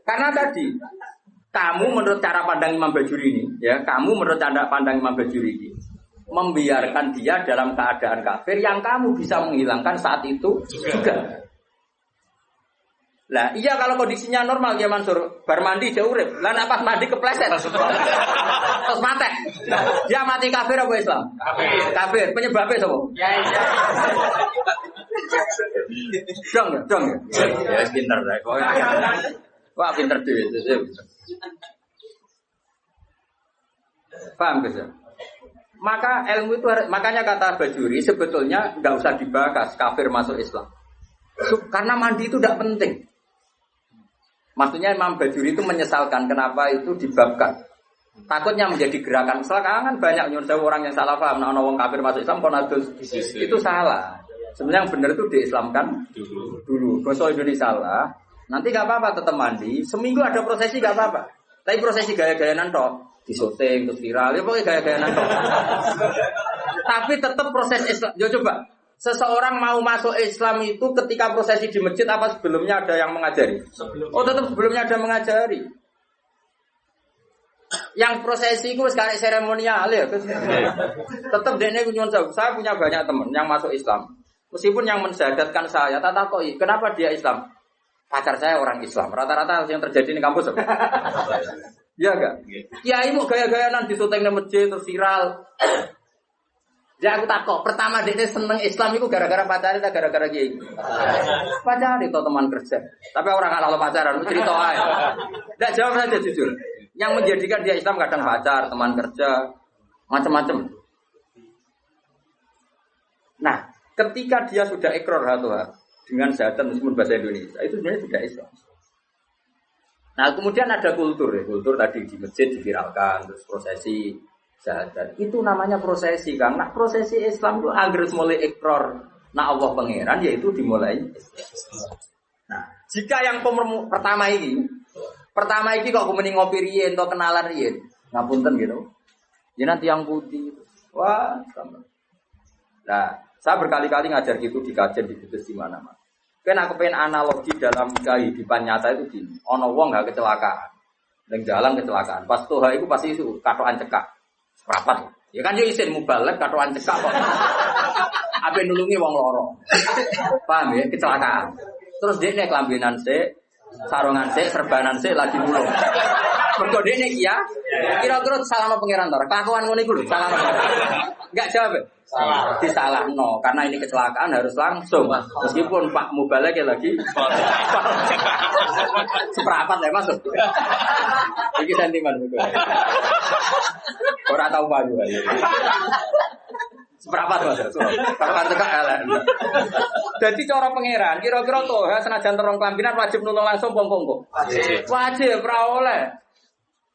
Karena tadi kamu menurut cara pandang Imam Bajuri ini, ya, kamu menurut cara pandang Imam Bajuri ini, membiarkan dia dalam keadaan kafir yang kamu bisa menghilangkan saat itu juga. Lah, iya kalau kondisinya normal ya Mansur, bar mandi dia urip. Lah nek pas mandi kepleset. Terus mati. Dia mati kafir apa Islam? Kafir. Kafir. Penyebabnya sapa? Ya. Dong ya. Ya pinter rek. Wah, pinter dhewe. Paham gak? Maka ilmu itu makanya kata Bajuri sebetulnya enggak usah dibahas kafir masuk Islam. Karena mandi itu tidak penting. Maksudnya Imam Bajuri itu menyesalkan kenapa itu dibabkan. Takutnya menjadi gerakan. Misalkan kan banyak orang yang salah paham. Nah, orang kafir masuk Islam konadus itu salah. Sebenarnya yang benar itu diislamkan dulu. Dosa Indonesia salah. Nanti gak apa-apa tetap mandi. Seminggu ada prosesi gak apa-apa. Tapi prosesi gaya-gayaan toh disyuting terus viral. Ya pokoknya gaya-gayaan toh. Tapi tetap proses Islam. Yo coba. Seseorang mau masuk Islam itu ketika prosesi di masjid apa sebelumnya ada yang mengajari? Oh tetap sebelumnya ada mengajari. Yang prosesi itu sekarang seremonial ya. Tetap dene kunjungan saya punya banyak teman yang masuk Islam. Meskipun yang mensyahadatkan saya, tak takoi kenapa dia Islam? Pacar saya orang Islam. Rata-rata yang terjadi di kampus. Iya enggak? Kiai mau gaya-gayaan di syuting di masjid terus viral. Ya aku takut. Pertama dia seneng Islam itu gara-gara pacaran atau gara-gara kiai? Pacaran itu teman kerja. Tapi orang kalau pacaran itu cerita aja. Tidak jawab saja jujur. Yang menjadikan dia Islam kadang pacar, teman kerja, macam-macam. Nah, ketika dia sudah ikrar dengan syahada meskipun bahasa Indonesia, itu sebenarnya sudah Islam. Nah, kemudian ada kultur tadi di masjid diviralkan, terus prosesi syahadat. Itu namanya prosesi, Kang. Nah, prosesi Islam itu agar mulai ikrar nah Allah pangeran yaitu dimulai. Nah, jika yang pertama ini kok mending ngopi riyen atau kenalan riyen. Ngapunten gitu. Ya nanti yang putih. Wah, sama. Nah, saya berkali-kali ngajar gitu di kajian di Kudus di mana-mana. Kan aku pengen analogi dalam kehidupan nyata itu gini. Ono wong gak kecelakaan. Ning jalan kecelakaan. Pas toha itu pasti itu katokan cekak. Rapat. Ya kan yo isin mubalek katokan cekak kok. Ape nulungi wong loro. Paham ya kecelakaan. Terus dekne kelambinan sik, sarungan sik, serbanan sik lagi mulung. Mergo dekne iki ya. Kira-kira salah apa pangeran to? Kelakuan ngono iku lho, salah. Enggak jawab. Salah. Disalahno karena ini kecelakaan harus langsung. Meskipun Pak Mubalek lagi seperapat ya masuk. Iki sentimen betul. Ora tau maju aja. Seperapat Mas. Seperapat tegak elek. Jadi cara pangeran kira-kira toh senajan terong kelambinan wajib nulung langsung pongkong. Wajib ora oleh.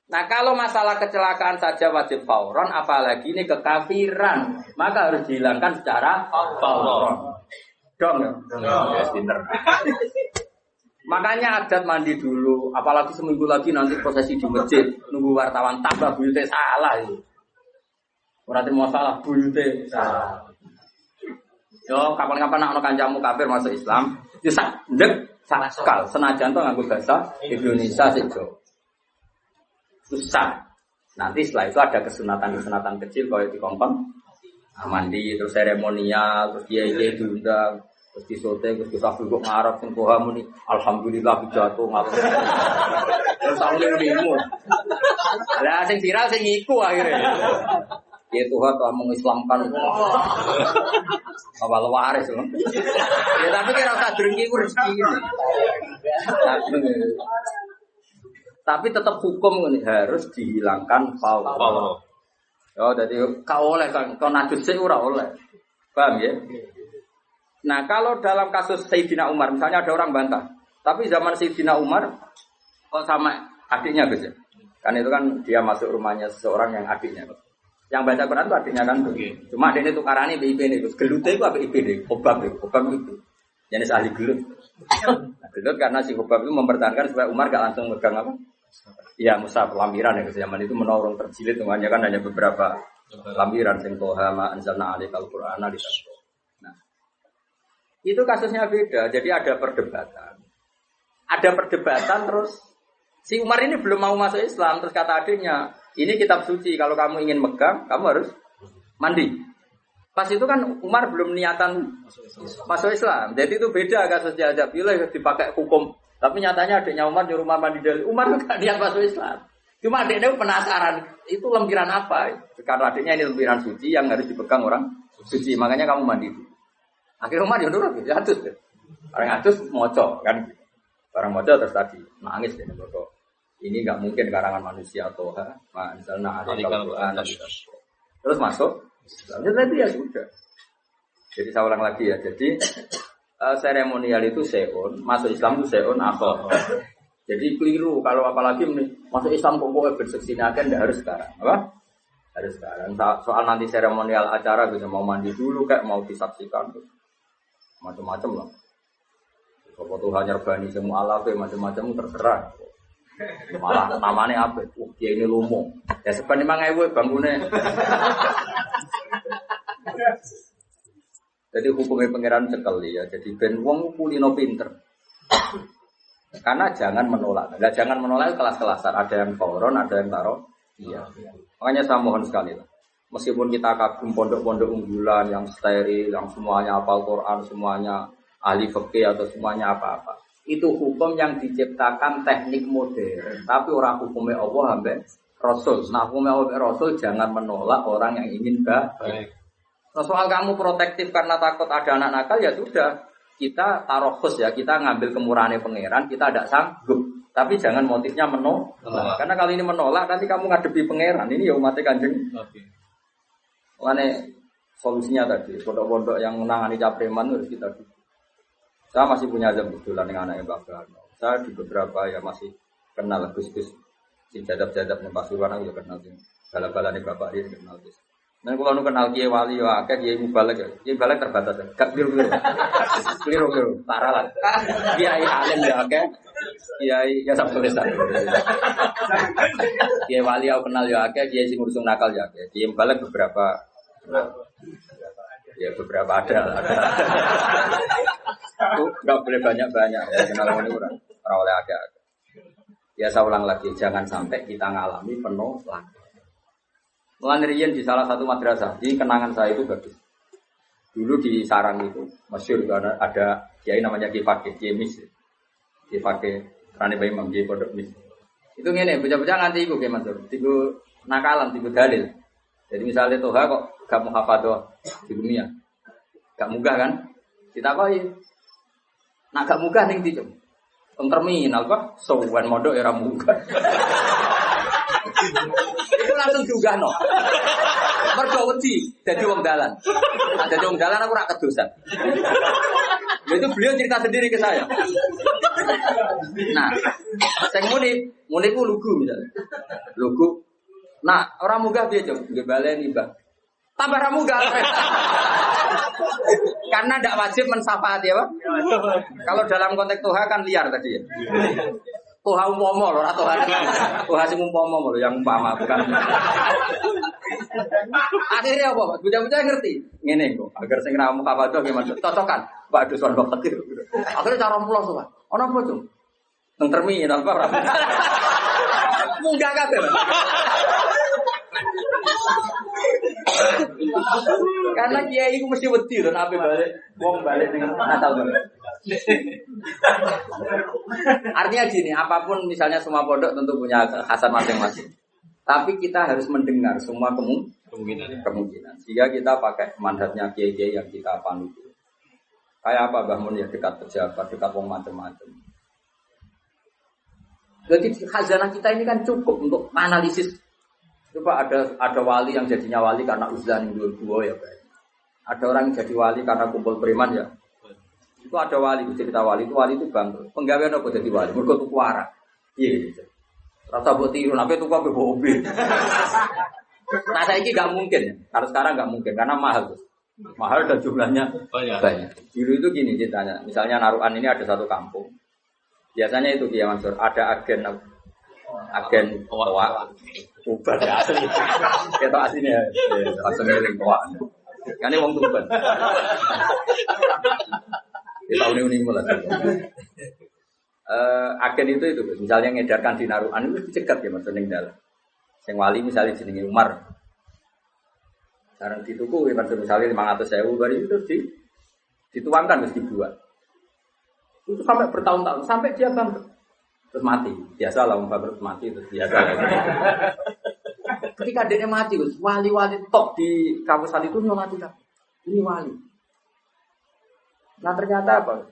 Nah kalau masalah kecelakaan saja wajib fauron, apalagi ini kekafiran, maka harus dihilangkan secara fauron. Dong ya? Ya, pinter. Makanya adat mandi dulu, apalagi seminggu lagi nanti prosesi di masjid, nunggu wartawan tambah buyute salah itu. Berarti mau salah buyute salah. Yo kapan-kapan anak kancamu kafir masuk Islam, bisa ndek sakal senajan to nganggo bahasa Indonesia sejo. Susah. Nanti setelah itu ada kesunatan-kesunatan kecil kalau di kompon mandi terus seremonial terus dia diundang terus disote terus disabul kok ngarep sing poha muni alhamdulillah pidato ngatur terus alhamdulillah lah sing viral sing iku akhirnya ya Tuhan telah mengislamkan awal waris ya tapi kira usah drengki ku rezeki tapi tetap hukum ini harus dihilangkan fauron. Oh, jadi kau oleh kau najis sih ora oleh. Paham ya? Nah, kalau dalam kasus Sayyidina Umar, misalnya ada orang bantah, tapi zaman Sayyidina Umar kok sama adiknya gitu. Kan itu kan dia masuk rumahnya seseorang yang adiknya. Yang baca Quran itu adiknya kan. Cuma adiknya tukarannya BIP ini, gelute itu apa IP obab itu. Jenis ahli gelut. Nah, gelut karena si obab itu mempertahankan supaya Umar gak langsung megang apa? Ya mushaf lampiran ya zaman itu menorong terjilid semuanya kan hanya beberapa lampiran sing toha ma anzalna alaikal qur'ana litasqa. Nah. Itu kasusnya beda. Jadi ada perdebatan. Ada perdebatan terus Si Umar ini belum mau masuk Islam, terus kata adiknya, ini kitab suci, kalau kamu ingin megang, kamu harus mandi. Pas itu kan Umar belum niatan masuk Islam, jadi itu beda kasusnya aja. Bila dipakai hukum, tapi nyatanya adiknya Umar nyuruh Umar mandi dulu. Umar juga niat masuk Islam. Cuma adiknya penasaran, itu lempiran apa? Karena adiknya ini lempiran suci yang harus dipegang orang suci, makanya kamu mandi dulu. Akhirnya Umar ya nurut, ya atus deh. Orang atus moco kan, orang moco terus tadi nangis deh moco. Ini nggak mungkin karangan manusia atau misalnya ada Al-Quran. Terus masuk, nanti ya sudah. Jadi saya ulang lagi ya. Jadi seremonial itu seon, masuk Islam itu seon apa? Jadi keliru kalau apalagi masuk Islam pokoknya berseksina kan tidak harus sekarang, apa? Harus sekarang. Soal nanti seremonial acara bisa mau mandi dulu kayak mau disaksikan, macam-macam lah. Kalau Tuhan nyerbani semua alat macam-macam terserah. Malah namanya apa? Dia ini lumung. Ya sebenarnya memang ewe bangunnya. Jadi hukumnya pangeran sekali ya. Jadi ben wong kulino pinter. Karena jangan menolak. Nah, jangan menolak kelas-kelasan. Ada yang fauron, ada yang taruh. Iya. Makanya saya mohon sekali lah. Meskipun kita kagum pondok-pondok unggulan yang steril, yang semuanya hafal Quran, semuanya ahli fikih atau semuanya apa-apa. Itu hukum yang diciptakan teknik modern. Tapi orang hukumnya Allah sampai Rasul. Nah hukumnya Allah Rasul jangan menolak orang yang ingin baik. Nah, soal kamu protektif karena takut ada anak nakal ya sudah. Kita taruh khus ya, kita ngambil kemurahannya pangeran, kita tidak sanggup. Tapi jangan motifnya menolak. Karena kalau ini menolak nanti kamu ngadepi pangeran. Ini ya umatnya Kanjeng. Makanya solusinya tadi, pondok-pondok yang menangani capreman harus kita dukung. Saya masih punya jam kebetulan dengan anaknya Mbak Garno. Saya di beberapa ya masih kenal Gus-Gus. Si jadab-jadab nih Pasuruan aku ya kenal sih. Bala-bala nih Bapak dia kenal Gus. Dan kalau nu kenal Kiai Wali ya akeh Kiai Mubalek ya. Kiai Mubalek terbatas ya. Gak keliru. Keliru. Parah lah. Kiai alim ya akeh. Kiai ya sabtu lisan. Kiai Wali aku kenal ya akeh, Kiai sing ngurus nakal ya akeh. Kiai Mubalek beberapa ya beberapa ada. Enggak boleh banyak-banyak ya kenal ini orang oleh agak. Ya saya ulang lagi jangan sampai kita ngalami penuh lagi. Melanirian di salah satu madrasah, di kenangan saya itu bagus. Dulu di Sarang itu masyhur karena ada kiai namanya Kiai Fakih, Kiai Mis. Kiai Fakih Rani Bayi Imam Kiai Pondok Mis. Itu ngene, bocah-bocah nganti iku Kiai Mansur, tigo nakalan, tigo dalil. Jadi misalnya Toha kok gak mau hafadzah di dunia. Gak munggah kan? Ditakoki. Nak gak munggah ning ndi, Cung? Teng terminal kok sowan mondok ya ora munggah. Itu langsung diunggahno. Mergo wedi dadi wong dalan. Dadi wong dalan aku ora kedosan. Itu beliau cerita sendiri ke saya. Nah, sing muni ku lugu misalnya. Lugu. Nah, orang munggah piye, Cung? Nggih baleni, Mbah. Tambah ra munggah. Karena tidak wajib mensafaati ya, Pak. Kalau dalam konteks Tuhan kan liar tadi ya. Tuhan umpama loh, atau Tuhan sing umpama loh, yang umpama bukan. Akhirnya apa, Pak? Bocah-bocah ngerti. Ngene kok, agar sing ra muka padha gimana? Cocokan. Pak Dusun kok tekir. Akhirnya cara pulos tuh, Pak. Ono apa, Cung? Teng terminal, Pak. Munggah kabeh. Karena kiai itu mesti wedi lho nek balik, wong balik ning Natal balik. Artinya gini, apapun misalnya semua pondok tentu punya kekhasan masing-masing. Tapi kita harus mendengar semua kemungkinan. Sehingga kita pakai mandatnya kiai-kiai yang kita panut. Kayak apa Mbah Mun ya dekat pejabat, dekat wong macam-macam. Jadi khazanah kita ini kan cukup untuk analisis. Coba ada wali yang jadinya wali karena uzlan yang dua ya Pak. Ada orang yang jadi wali karena kumpul preman ya. Itu ada wali, cerita wali itu bangkrut. Penggawean apa jadi wali? Mergo tuku arak. Iya. Rasa mbok tiru, nek tuku ambek mobil. Nah saiki enggak mungkin. Kalau sekarang enggak mungkin karena mahal. Mahal dan jumlahnya banyak. Dulu itu gini ceritanya. Misalnya Narukan ini ada satu kampung. Biasanya itu Kiai Mansur, ada agen toa. Tuban ya asli. Kita aslinya langsung ngeling toa. Kan wong Tuban. Di tahun ini mulai. agen itu misalnya ngedarkan di naruhan itu dicegat ya maksudnya ning dalan. Sing wali misalnya jenenge Umar. Sekarang dituku ya misalnya 500.000 bari itu dituangkan terus dibuat. Itu sampai bertahun-tahun sampai dia bangkrut. Terus mati. Biasa lah bangkrut mati terus biasa. Ketika dia mati, wali-wali top di kawasan itu mati kan. Ini wali. Nah ternyata apa?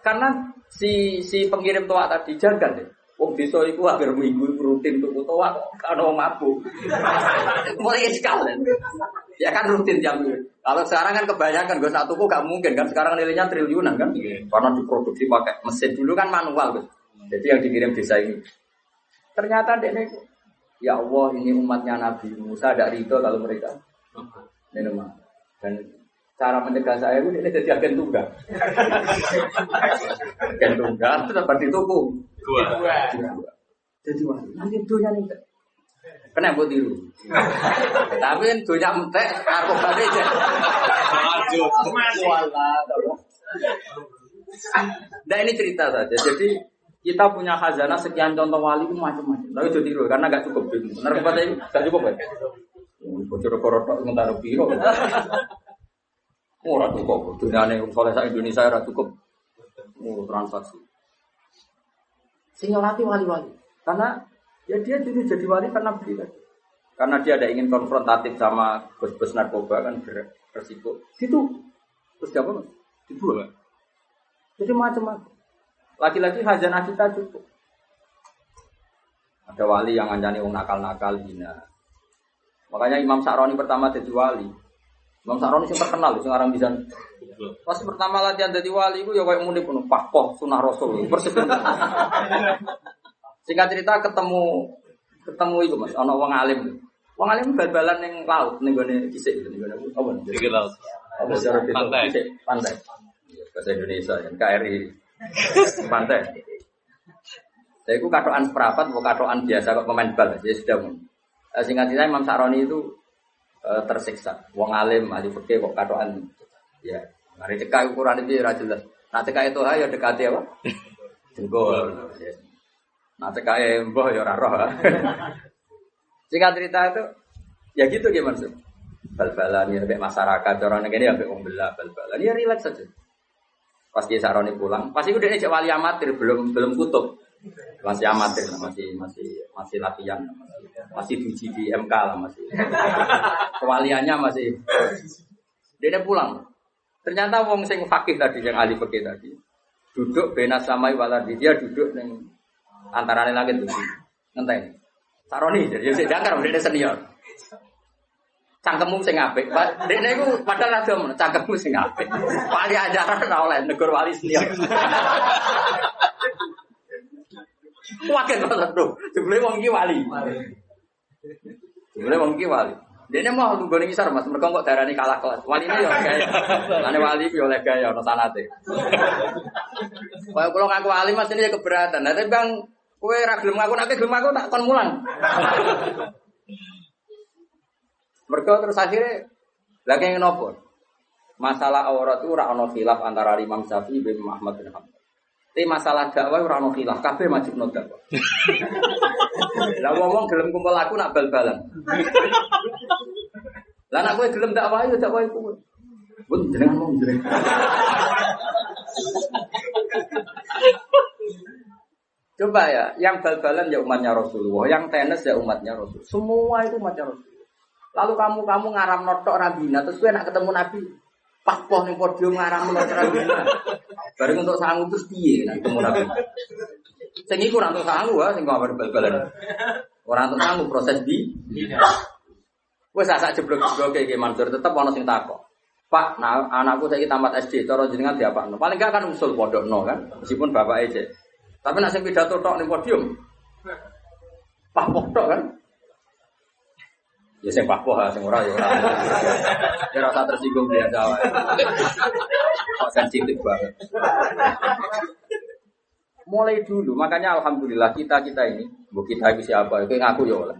Karena si pengirim toa tadi jaga deh. Wong desa iku hampir minggu rutin tuku toa kok ana mabuk. Mulai sekali. Ya kan rutin jam itu. Kalau sekarang kan kebanyakan gue satu tuku gak mungkin kan sekarang nilainya triliunan kan. Karena diproduksi pakai mesin dulu kan manual Gus. Jadi yang dikirim desa ini. Ternyata dia ya Allah ini umatnya Nabi Musa ada ridho kalau mereka. Ini mah. Dan cara mencegah saya itu ini jadi agen tunggal. Agen tunggal itu dapat dituku. Dua. Jadi wah, nanti dunia nih. Kena buat dulu. Tapi dunia mentek, aku balik aja. Nah ini cerita saja. Jadi kita punya khazanah sekian contoh wali itu macam-macam. Tapi jadi dulu karena nggak cukup. Benar kepada ini nggak cukup ya. Bocor korot sementara biro. Ora cukup. Dunia ini soleh sa Indonesia ora cukup. Transaksi. Sing nyolati wali-wali. Karena ya dia dulu jadi wali karena begitu. Karena dia ada ingin konfrontatif sama bos-bos narkoba kan beresiko. Gitu. Terus apa? Dibuang. Jadi macam-macam. Lagi-lagi khazanah kita cukup. Ada wali yang ngancani wong nakal-nakal hina. Makanya Imam Sa'roni pertama jadi wali. Imam Sa'roni sing terkenal sing aran bisa. Pas pertama latihan jadi wali iku ya koyo muni penuh pahpoh sunah rasul. Persis. Singkat cerita ketemu itu Mas, ana wong alim. Wong alim bal-balan ning laut ning gone kisik ning gone apa? Pinggir laut. Apa secara pantai. Bahasa Indonesia kan KRI. Pantai. Saya itu katokan seprapat, bukan katokan biasa kok pemain bal. Ya sudah. Singkat cerita Imam Sa'roni itu tersiksa. Wong alim, ahli fikih kok katokan. Ya, mari cekak ukuran itu ora jelas. Nah cekak itu ya dekati apa? Jengkol. Nah cekak mbah ya ora roh. Singkat cerita itu ya gitu gimana sih? Bal-balan ya masyarakat orang ngene ya wong belah bal-balan. Ya rileks saja. Pas Ki Sa'roni pulang, pas itu dia cek wali amatir belum kutub. Masih amatir, masih latihan, masih uji di MK lah masih. Kewaliannya masih. Dia pulang. Ternyata wong sing fakih tadi yang ahli fikih tadi duduk benas samai waladi, dia duduk ning antarane langit bumi. Ngenteni. Sa'roni jadi sing jangkar dia senior. Cangkemmu sing apik. Dekne iku padahal rada men, cangkemmu sing apik. Wali ajaran ora oleh negur wali senior. Wakil banget bro, jebule wong iki wali. Jebule wong iki wali. Dene mau lunggone ngisor Mas, mergo kok darani kalah kelas. Waline yo gaya. Lane wali yo oleh gaya ono sanate. Kaya kula ngaku wali Mas ini ya keberatan. Lah tapi Bang, kowe ra gelem ngaku nek gelem aku tak kon mulang. Mergo terus akhirnya lagi ngopo? Masalah aurat itu ora ono khilaf antara Imam Syafi'i bin Ahmad bin Hanbal. Tapi masalah dakwah ora ono khilaf, kabeh wajibno dakwah. Lah wong gelem kumpul aku nak bal-balan. Lah nak kowe gelem dakwah yo dakwah iku. Pun jenengan mau jenengan. Coba ya, yang bal-balan ya umatnya Rasulullah, yang tenis ya umatnya Rasul. Semua itu umatnya Rasul. Lalu kamu ngaram notok rabina, terus gue nak ketemu Nabi, pas poh ning podium ngaram notok rabina. Bareng untuk sanggup terus piye nak ketemu Nabi. Sing iku ora untuk sanggup sing kabar bal-balan. Ora untuk sanggup proses di. Wes sak jeblok-jeblok iki Mansur tetep ana sing takok. Pak, nah, anakku saiki tamat SD, cara jenengan diapakno? Paling enggak kan usul pondokno kan, meskipun bapake cek. Tapi nek sing pidato tok ning podium. Pak tok kan. Ya sing papoh sing ora ya ora. Ya rasa tersinggung biasa wae. Kok sensitif banget. Mulai dulu, makanya alhamdulillah kita ini, bu kita itu siapa? Itu ngaku ya oleh.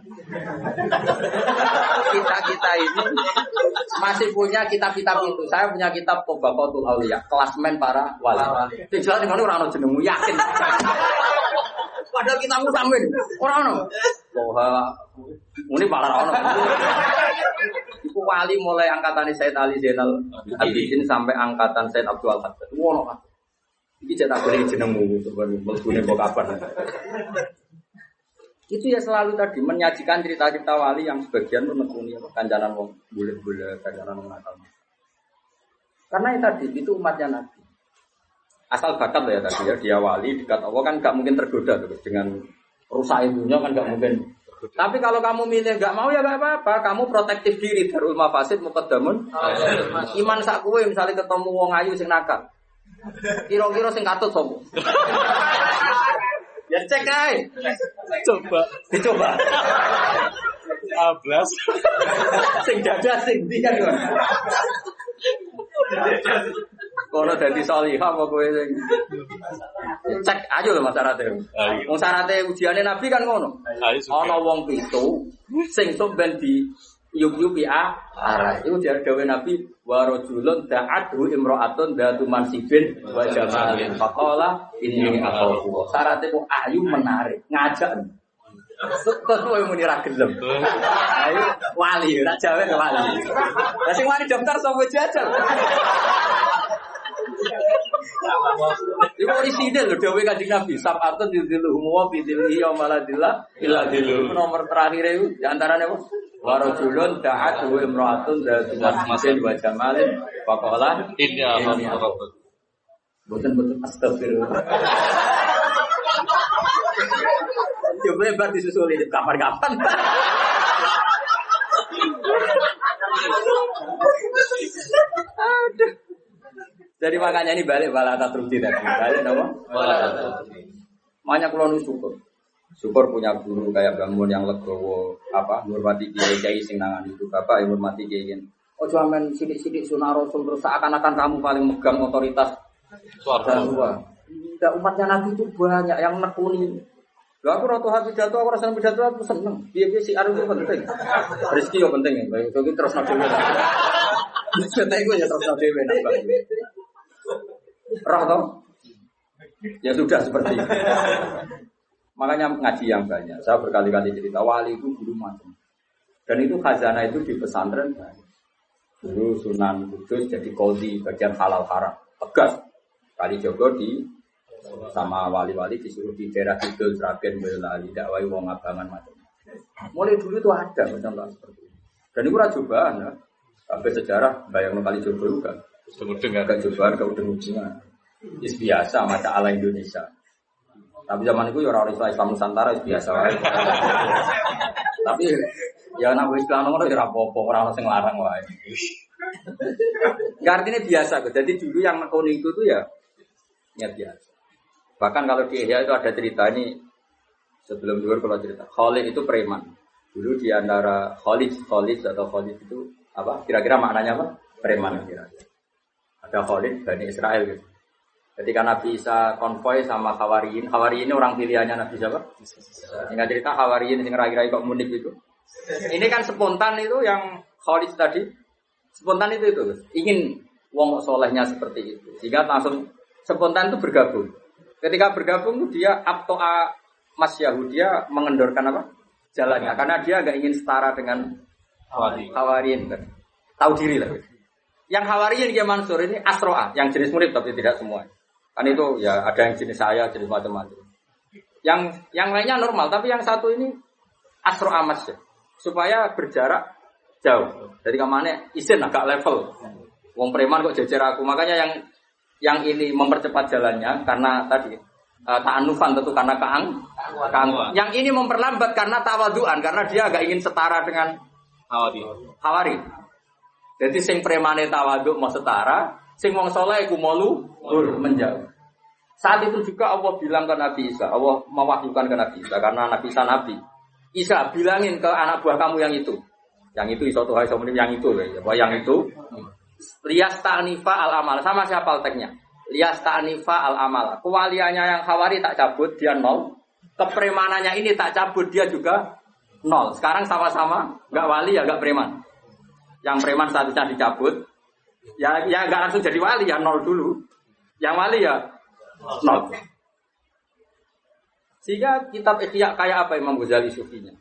Kita ini masih punya kitab-kitab itu. Saya punya kitab Tabaqatul Auliya, klasmen para wali. Jelas dengan orang jenengmu yakin. Padahal kita sampein orang Wah, ini malah orang. Iku wali mulai angkatan Said Ali Zainal Abidin sampai angkatan Said Abdul Haddad. Wono kan. Iki cetak boleh jenengmu sebenarnya mlebune kok kabar. Itu ya selalu tadi menyajikan cerita-cerita wali yang sebagian menekuni kancanan wong bulet-bulet, kancanan wong nakal. Karena yang tadi itu umatnya Nabi. Asal bakat ya tadi ya, dia wali dekat Allah kan gak mungkin tergoda terus dengan rusak ibunya kan gak mungkin. Tapi kalau kamu milih gak mau ya gak apa-apa, kamu protektif diri darul mafasid muqaddamun. Iman sak kowe misalnya ketemu wong ayu sing nakal. Kira-kira sing katut sapa? Ya cek ae. Coba. Dicoba. 12. Sing dadah sing ndi kan. Kono dadi salihah apa kowe sing cek aja lho masyarakate. Wong syarate ujiane Nabi kan ngono. Ana wong pitu sing somben di yubi arah. Iku dawuh Nabi wa rajulun da'atu imra'atun datu mansibin wa jamalin. Faqala inni akhafu. Syarate kok ayu menarik, ngajak. Kok kowe muni ra gelem. Ayo wali, ra jawe wali. Lah sing wani daftar sapa jajal. Iku orisinil lho dawuh Kanjeng Nabi, sab'atun yudhilluhum wa bidhillihi wa maladillah illa dhilluh. Nomor terakhir itu di antaranya apa? Wa rajulun da'at wa imra'atun dzatu mansibin wa jamalin faqala inni akhafu. Boten astagfirullah. Coba lebar disusuli kapan-kapan. Aduh. Jadi makanya ini balik balata trukti tadi. Balik apa? Balata. Makanya kalau syukur. Syukur punya guru kayak bangun yang legowo, apa? Hormati kiai sing nangan itu. Bapak hormati kiai. Oh cuman sidik-sidik sunah Rasul terus seakan-akan kamu paling megang otoritas suara. Tidak, umatnya Nabi itu banyak yang nekuni. Lah aku ratu hati pidato, aku rasa pidato aku seneng. Piye-piye si aru itu penting. Rezeki yo penting ya. Jadi terus nabi. Cerita itu ya terus nabi nambah. Roh toh? Ya sudah seperti itu. Makanya ngaji yang banyak. Saya berkali-kali cerita wali itu guru macam. Dan itu khazanah itu di pesantren. Dulu Sunan Kudus jadi qadhi bagian halal haram. Tegas. Kali Jogo di sama wali-wali disuruh di daerah Kidul, Sragen, Boyolali, dakwai wong abangan macam. Mulai dulu itu ada macam seperti itu. Dan itu cobaan ya. Sampai sejarah bayang kali Jogo juga. Agak cobaan ke ujung-ujungan. Is biasa mata ala Indonesia. Tapi zaman itu ya orang Islam Nusantara is biasa. Tapi ya nak Islam ngono ya apa-apa, ora ono sing larang wae. Enggak artinya biasa kok. Jadi dulu yang nekoni itu tuh ya biasa. Bahkan kalau di Ihya itu ada cerita ini sebelum dulu kalau cerita Khalid itu preman. Dulu di antara Khalid atau Khalid itu apa? Kira-kira maknanya apa? Preman kira-kira. Ada Khalid Bani Israel gitu. Ketika Nabi Isa konvoy sama Hawariyin ini orang pilihannya Nabi siapa? Sehingga cerita Hawariyin yang kira-kira kok munik itu. Ini kan spontan itu yang Khalid tadi. Spontan itu ingin wong solehnya seperti itu. Sehingga langsung spontan itu bergabung. Ketika bergabung dia abtoa Mas Yahudia mengendorkan apa? Jalannya. Karena dia enggak ingin setara dengan Hawariyin. Tahu diri lah. Yang Hawariyin dia Mansur ini Asro'a, yang jenis murid tapi tidak semua. Kan itu ya ada yang jenis saya, jenis macam-macam. Yang lainnya normal, tapi yang satu ini Asro'a Mas ya. Supaya berjarak jauh. Dari kemana izin agak level. Wong preman kok jejer aku. Makanya yang ini mempercepat jalannya karena tadi ta'anufan tentu karena keangkuhan. Yang ini memperlambat karena tawaduan karena dia agak ingin setara dengan Hawari. Jadi sing premane tawaduk mau setara, sing wong saleh iku malu menjauh. Saat itu juga Allah bilang ke Nabi Isa, Allah mewahyukan ke Nabi Isa karena Nabi Isa nabi. Isa bilangin ke anak buah kamu yang itu. Yang itu iso Tuhan iso yang itu ya. Yang itu liyas ta'nifa al amal sama siapa teknya. liyasta'nifa al-amal. Kewaliannya yang Khawari tak cabut dia 0. Kepremanannya ini tak cabut dia juga 0. Sekarang sama-sama enggak wali ya enggak preman. Yang preman statusnya dicabut, ya enggak langsung jadi wali ya 0 dulu. Yang wali ya 0. Sehingga kitab Ihya kayak apa Imam Ghazali sufinya.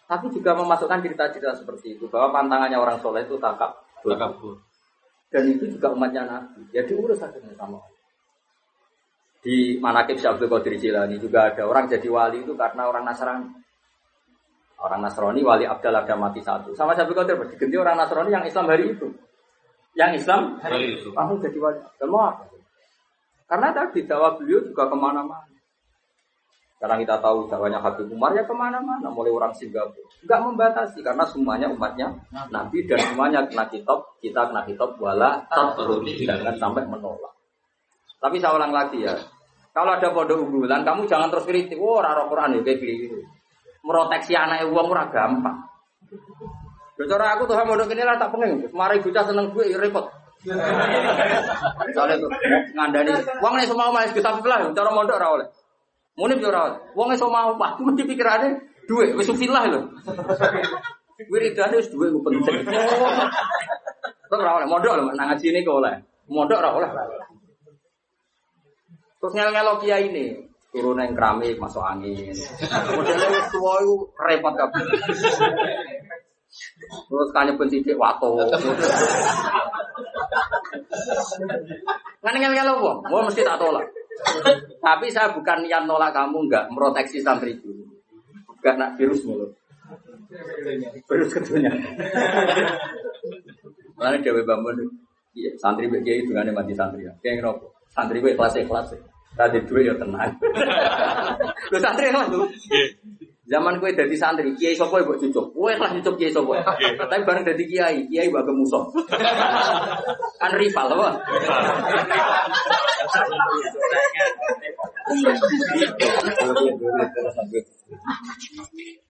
Tapi juga memasukkan cerita-cerita seperti itu bahwa pantangannya orang soleh itu takabur. Dan itu juga umatnya Nabi. Ya diurus akhirnya sama Allah. Di Manaqib Syekh Abdul Qadir Jilani juga ada orang jadi wali itu karena orang Nasrani. Orang Nasrani wali Abdal ada mati satu. Sama Syekh Abdul Qadir diganti orang Nasrani yang Islam hari itu. Yang Islam hari itu. Langsung jadi wali. Semua apa? Karena tadi dakwah beliau juga kemana-mana. Karena kita tahu dakwahnya Habib Umar ya kemana-mana, mulai orang Singapura. Enggak membatasi karena semuanya umatnya Nabi dan semuanya kena kitab, kita kena kitab wala tatrudi, jangan sampai menolak. Tapi saya ulang lagi ya, kalau ada pondok unggulan, kamu jangan terus kritik. Oh, raro Quran ya kayak gitu. Meroteksi anak uang ora gampang. Bicara aku tuh pondok ini lah tak pengen. Mari bocah seneng gue repot. Soalnya tuh ngandani, uang nih semua mas kita pilih, cara mondok ora oleh. Mune yo ora. Wong iso mau Pak, mesti pikirane dhuwit wis sufilah lho. Wiridane wis dhuwit ku penting. Kok ora oleh mondok lho nang ngaji niku oleh. Mondok ora oleh. Terus ngel-ngelo kiai ini, turun nang keramik masuk angin. Modele wis tuwa iku repot kabeh. Terus kanyeben sithik wato. Ngel-ngelo wong, mesti tak tolak. Tapi saya bukan niat nolak kamu, enggak meroteksi santri itu. Enggak nak virus mulut. Virus keduanya. Mana Dewi Bambun? Iya, santri BGI itu kan mati santri. Kayak ngerokok. Santri gue kelas. Tadi dua ya tenang. Lu santri kelas tuh. Zaman gue dari santri, kiai sopo buat cucuk. Gue kelas cucuk kiai sopo. Tapi bareng dari kiai buat kemusuh. Kan rival apa?